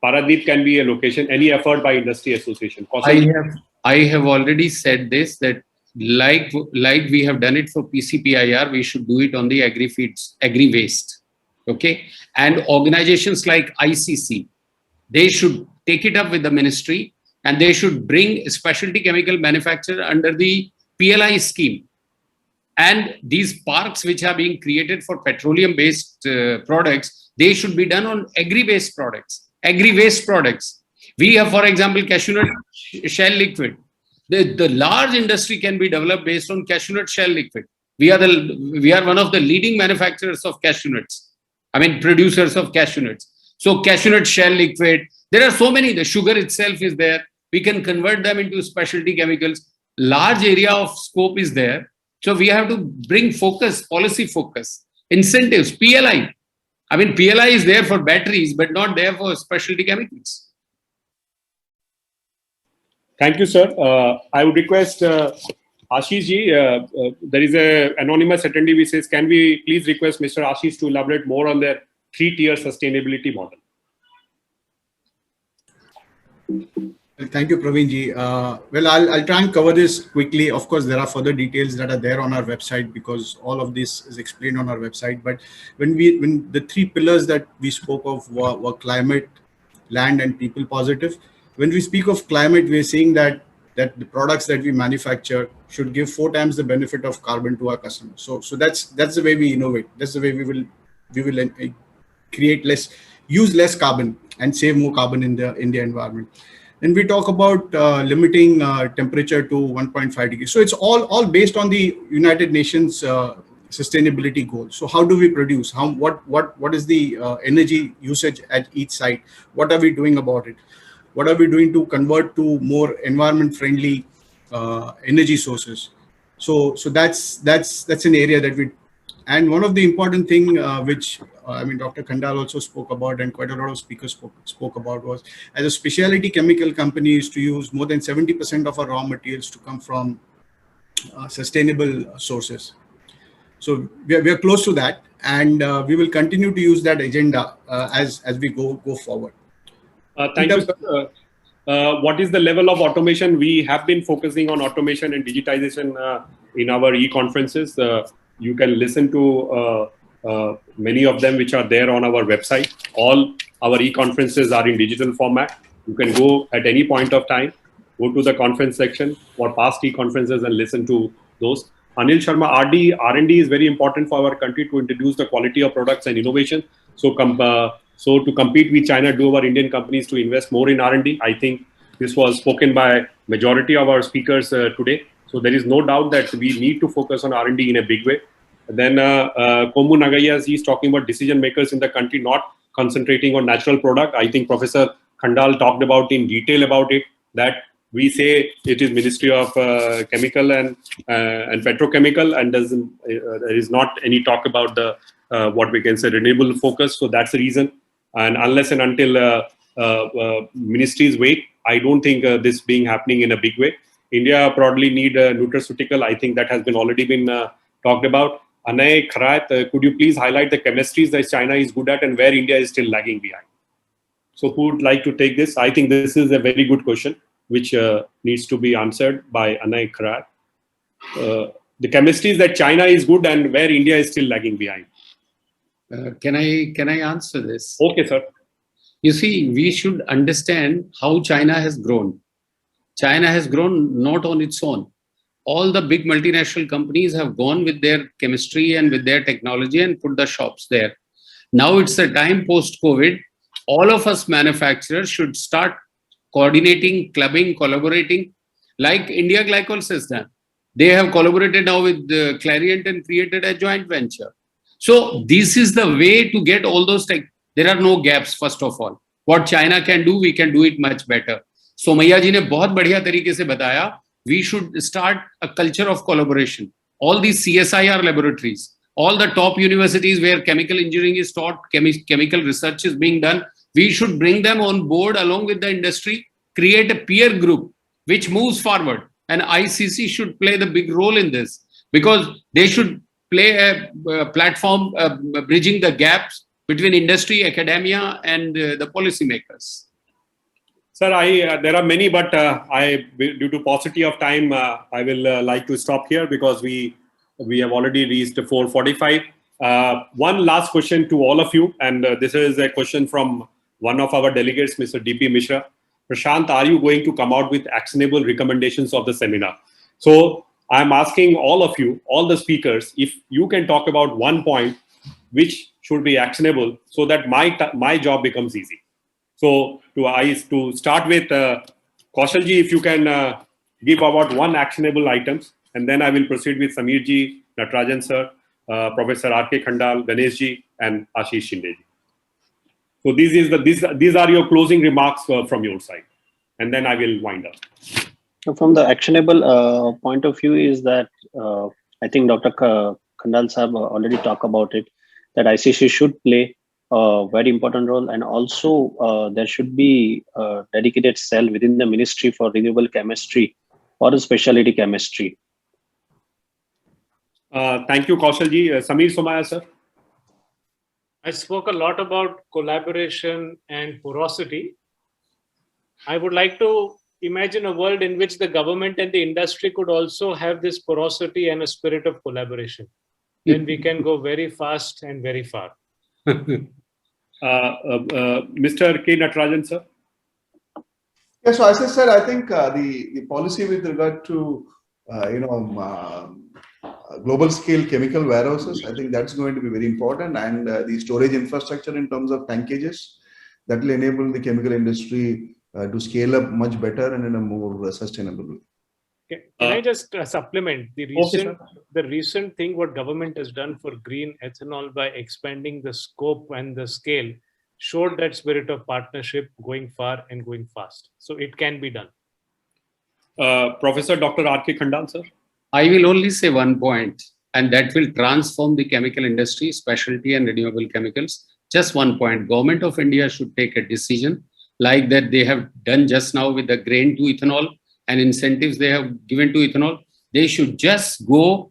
Paradip can be a location. Any effort by industry association? I have already said this, that like we have done it for PCPIR, we should do it on the agri-waste. Okay, and organizations like ICC, they should take it up with the ministry and they should bring specialty chemical manufacturer under the PLI scheme. And these parks which are being created for petroleum-based products, they should be done on agri-based products, agri-waste products. We have, for example, cashew nut shell liquid. The large industry can be developed based on cashew nut shell liquid. We are one of the leading manufacturers of cashew nuts. I mean, producers of cashew nuts. So cashew nut shell liquid, there are so many. The sugar itself is there. We can convert them into specialty chemicals. Large area of scope is there. So we have to bring focus, policy focus, incentives, PLI. I mean, PLI is there for batteries, but not there for specialty chemicals. Thank you, sir. I would request Ashish ji, there is an anonymous attendee who says, can we please request Mr. Ashish to elaborate more on their 3-tier sustainability model? Thank you, Praveen ji. Well, I'll try and cover this quickly. Of course, there are further details that are there on our website because all of this is explained on our website. But when the 3 pillars that we spoke of were climate, land, and people positive. When we speak of climate, we're saying that the products that we manufacture should give 4 times the benefit of carbon to our customers. So that's the way we innovate. That's the way we will create use less carbon and save more carbon in the environment. Then we talk about limiting temperature to 1.5 degrees. So it's all based on the United Nations sustainability goals. So how do we produce? What is the energy usage at each site? What are we doing about it? What are we doing to convert to more environment-friendly energy sources? So that's an area that we. And one of the important thing which Dr. Khandal also spoke about, and quite a lot of speakers spoke about, was as a specialty chemical company is to use more than 70% of our raw materials to come from sustainable sources. So we are close to that, and we will continue to use that agenda as we go forward. Thank you, sir. What is the level of automation? We have been focusing on automation and digitization in our e-conferences. You can listen to many of them which are there on our website. All our e-conferences are in digital format. You can go at any point of time, go to the conference section or past e-conferences and listen to those. Anil Sharma, R&D is very important for our country to introduce the quality of products and innovation. So So to compete with China, do our Indian companies to invest more in R&D? I think this was spoken by majority of our speakers today. So there is no doubt that we need to focus on R&D in a big way. Then Kombu Nagaya is talking about decision makers in the country not concentrating on natural product. I think Professor Khandal talked about in detail about it, that we say it is Ministry of Chemical and Petrochemical, and there is not any talk about the what we can say renewable focus. So that's the reason. And unless and until ministries wait, I don't think this being happening in a big way. India probably need a nutraceutical. I think that has been already been talked about. Anay Khairat, could you please highlight the chemistries that China is good at and where India is still lagging behind? So who would like to take this? I think this is a very good question, which needs to be answered by Anay Khairat. The chemistries that China is good and where India is still lagging behind. Can I answer this? Okay, sir. You see, we should understand how China has grown. China has grown not on its own. All the big multinational companies have gone with their chemistry and with their technology and put the shops there. Now it's the time post-COVID. All of us manufacturers should start coordinating, clubbing, collaborating, like India Glycols has done. They have collaborated now with Clariant and created a joint venture. So this is the way to get all those tech. There are no gaps, first of all. What China can do, we can do it much better. Somaiya ji ne bahut badhiya tarike se bataya. We should start a culture of collaboration. All these CSIR laboratories, all the top universities where chemical engineering is taught, chemical research is being done, we should bring them on board along with the industry, create a peer group which moves forward. And ICC should play the big role in this, because they should play a platform bridging the gaps between industry, academia, and the policymakers. Sir, there are many, but due to paucity of time, I will like to stop here because we have already reached 4:45. One last question to all of you, and this is a question from one of our delegates, Mr. D.P. Mishra. Prashant, are you going to come out with actionable recommendations of the seminar? So I'm asking all of you, all the speakers, if you can talk about one point which should be actionable so that my job becomes easy. So to start with, Kaushalji, if you can give about one actionable items, and then I will proceed with Sameerji, Natarajan sir, Professor R.K. Khandal, Ganeshji, and Ashish Shinde. So these are your closing remarks from your side, and then I will wind up. So from the actionable point of view is that I think Dr. Khandal Sahab already talked about it, that ICC should play a very important role, and also there should be a dedicated cell within the Ministry for Renewable Chemistry or Specialty Chemistry. Thank you, Kaushalji. Sameer Somaiya, sir. I spoke a lot about collaboration and porosity. I would like to imagine a world in which the government and the industry could also have this porosity and a spirit of collaboration. Then we can go very fast and very far. Mr. K. Natarajan, sir. Yeah, so as I said, I think the policy with regard to global scale chemical warehouses, I think that's going to be very important, and the storage infrastructure in terms of tankages that will enable the chemical industry to scale up much better and in a more sustainable way. Okay. Can I just supplement the recent thing what government has done for green ethanol by expanding the scope and the scale showed that spirit of partnership going far and going fast. So it can be done. Professor Dr. R.K. Khandal, sir. I will only say one point, and that will transform the chemical industry, specialty and renewable chemicals. Just one point. Government of India should take a decision like that they have done just now with the grain to ethanol and incentives they have given to ethanol. They should just go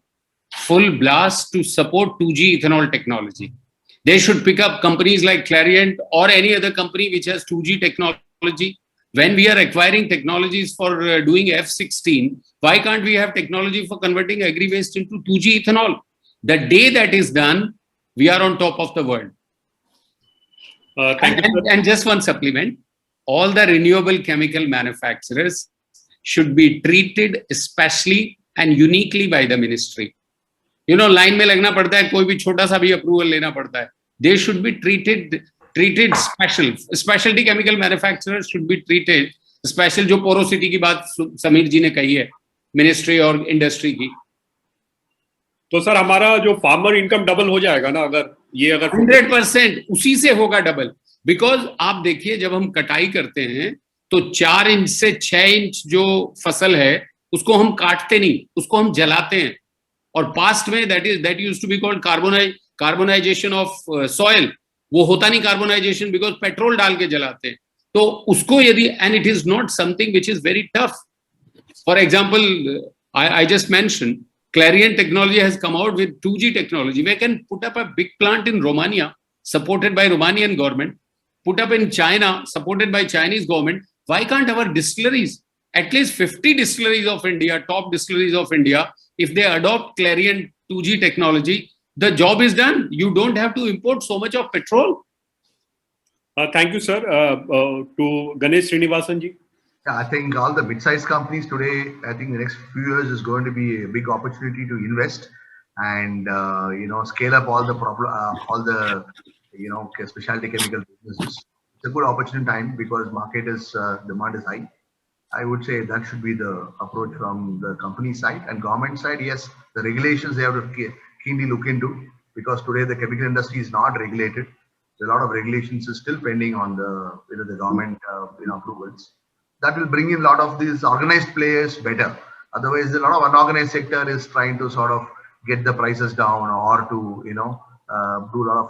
full blast to support 2G ethanol technology. They should pick up companies like Clariant or any other company which has 2G technology. When we are acquiring technologies for doing F16, why can't we have technology for converting agri-waste into 2G ethanol? The day that is done, we are on top of the world. And just one supplement, all the renewable chemical manufacturers should be treated especially and uniquely by the ministry. You know, line mein lagna padta hai, koi bhi chota sa bhi approval lena padta hai. They should be treated treated special. Specialty chemical manufacturers should be treated special. जो porosity की बात समीर जी ने कही है ministry और industry की, तो sir हमारा जो फार्मर इनकम डबल हो जाएगा ना अगर 100% उसी से होगा डबल. बिकॉज आप देखिए जब हम कटाई करते हैं तो 4 इंच से 6 इंच जो फसल है उसको हम काटते नहीं, उसको हम जलाते हैं. और पास्ट में that used to be called carbonisation of soil. वो होता नहीं कार्बोनाइजेशन बिकॉज पेट्रोल डाल के जलाते हैं. तो उसको यदि, and it is not something which is very tough. For example, I just mentioned Clarion technology has come out with 2G technology. We can put up a big plant in Romania supported by Romanian government, put up in China supported by Chinese government. Why can't our distilleries, at least 50 distilleries of India, top distilleries of India, if they adopt Clarion 2G technology, the job is done. You don't have to import so much of petrol. Thank you, sir. To Ganesh Srinivasan ji. Yeah, I think all the mid-sized companies today, I think the next few years is going to be a big opportunity to invest and scale up all the specialty chemical businesses. It's a good opportunity time because market is demand is high. I would say that should be the approach from the company side and government side. Yes, the regulations they have to keenly look into because today the chemical industry is not regulated. A lot of regulations is still pending on the government approvals. That will bring in a lot of these organized players better. Otherwise, a lot of unorganized sector is trying to sort of get the prices down or to do a lot of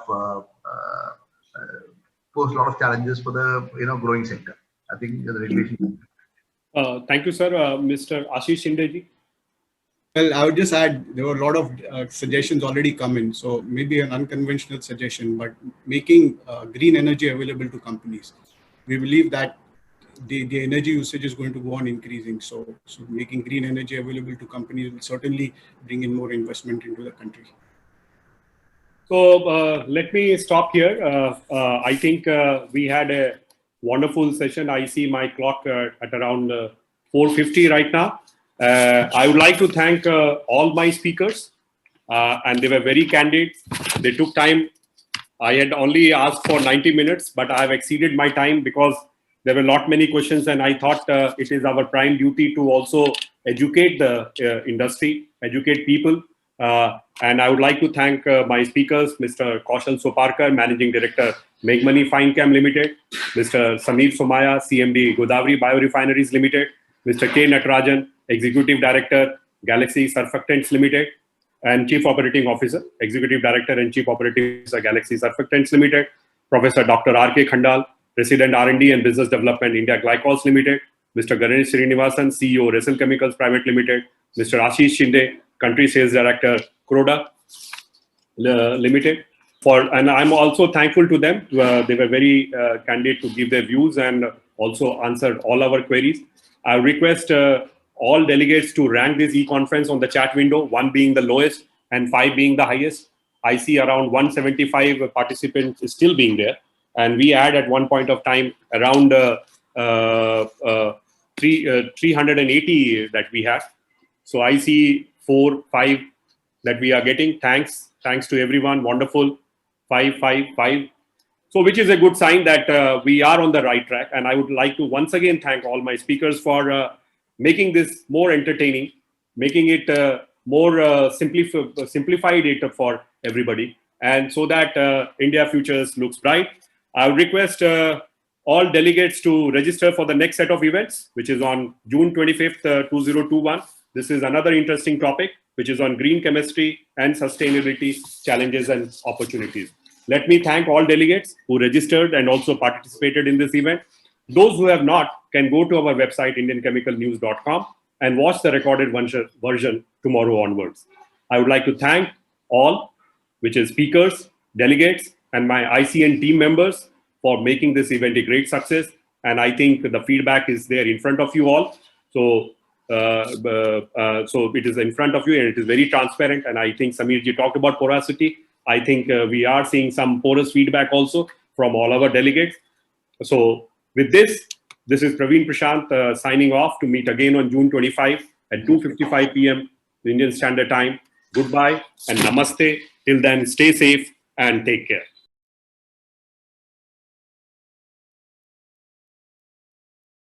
pose a lot of challenges for the growing sector. I think the regulation. Thank you, sir. Mr. Ashish Shinde ji. Well, I would just add there were a lot of suggestions already come in. So maybe an unconventional suggestion, but making green energy available to companies. We believe that the energy usage is going to go on increasing. So making green energy available to companies will certainly bring in more investment into the country. So let me stop here. I think we had a wonderful session. I see my clock at around 4:50 right now. I would like to thank all my speakers, and they were very candid. They took time. I had only asked for 90 minutes, but I have exceeded my time because there were many questions, and I thought it is our prime duty to also educate the industry, educate people. And I would like to thank my speakers, Mr. Kaushal Soparkar, Managing Director, Meghmani Finechem Limited, Mr. Sameer Somaya, CMD, Godavari Biorefineries Limited, Mr. K. Natarajan, Executive Director, Galaxy Surfactants Limited, and Chief Operating Officer, Executive Director and Chief Operating Officer, Galaxy Surfactants Limited, Professor Dr. R.K. Khandal, President R&D and Business Development, India Glycols Limited, Mr. Ganesh Srinivasan, CEO, Resel Chemicals Private Limited, Mr. Ashish Shinde, Country Sales Director, Croda Limited. And I'm also thankful to them. They were very candid to give their views and also answered all our queries. I request all delegates to rank this e-conference on the chat window, 1 being the lowest and 5 being the highest. I see around 175 participants still being there. And we had at one point of time around 380 that we have. So I see 4, 5 that we are getting. Thanks to everyone. Wonderful. 5, 5, 5. So which is a good sign that we are on the right track. And I would like to once again thank all my speakers for making this more entertaining, making it more simplified it for everybody. And so that India futures looks bright. I would request all delegates to register for the next set of events, which is on June 25th, 2021. This is another interesting topic, which is on green chemistry and sustainability challenges and opportunities. Let me thank all delegates who registered and also participated in this event. Those who have not can go to our website, indianchemicalnews.com, and watch the recorded version tomorrow onwards. I would like to thank all, which is speakers, delegates, and my ICN team members for making this event a great success. And I think the feedback is there in front of you all. So it is in front of you and it is very transparent. And I think Sameerji talked about porosity. I think we are seeing some porous feedback also from all our delegates. So with this is Praveen Prashant signing off to meet again on June 25 at 2:55 p.m. Indian Standard Time. Goodbye and namaste. Till then, stay safe and take care.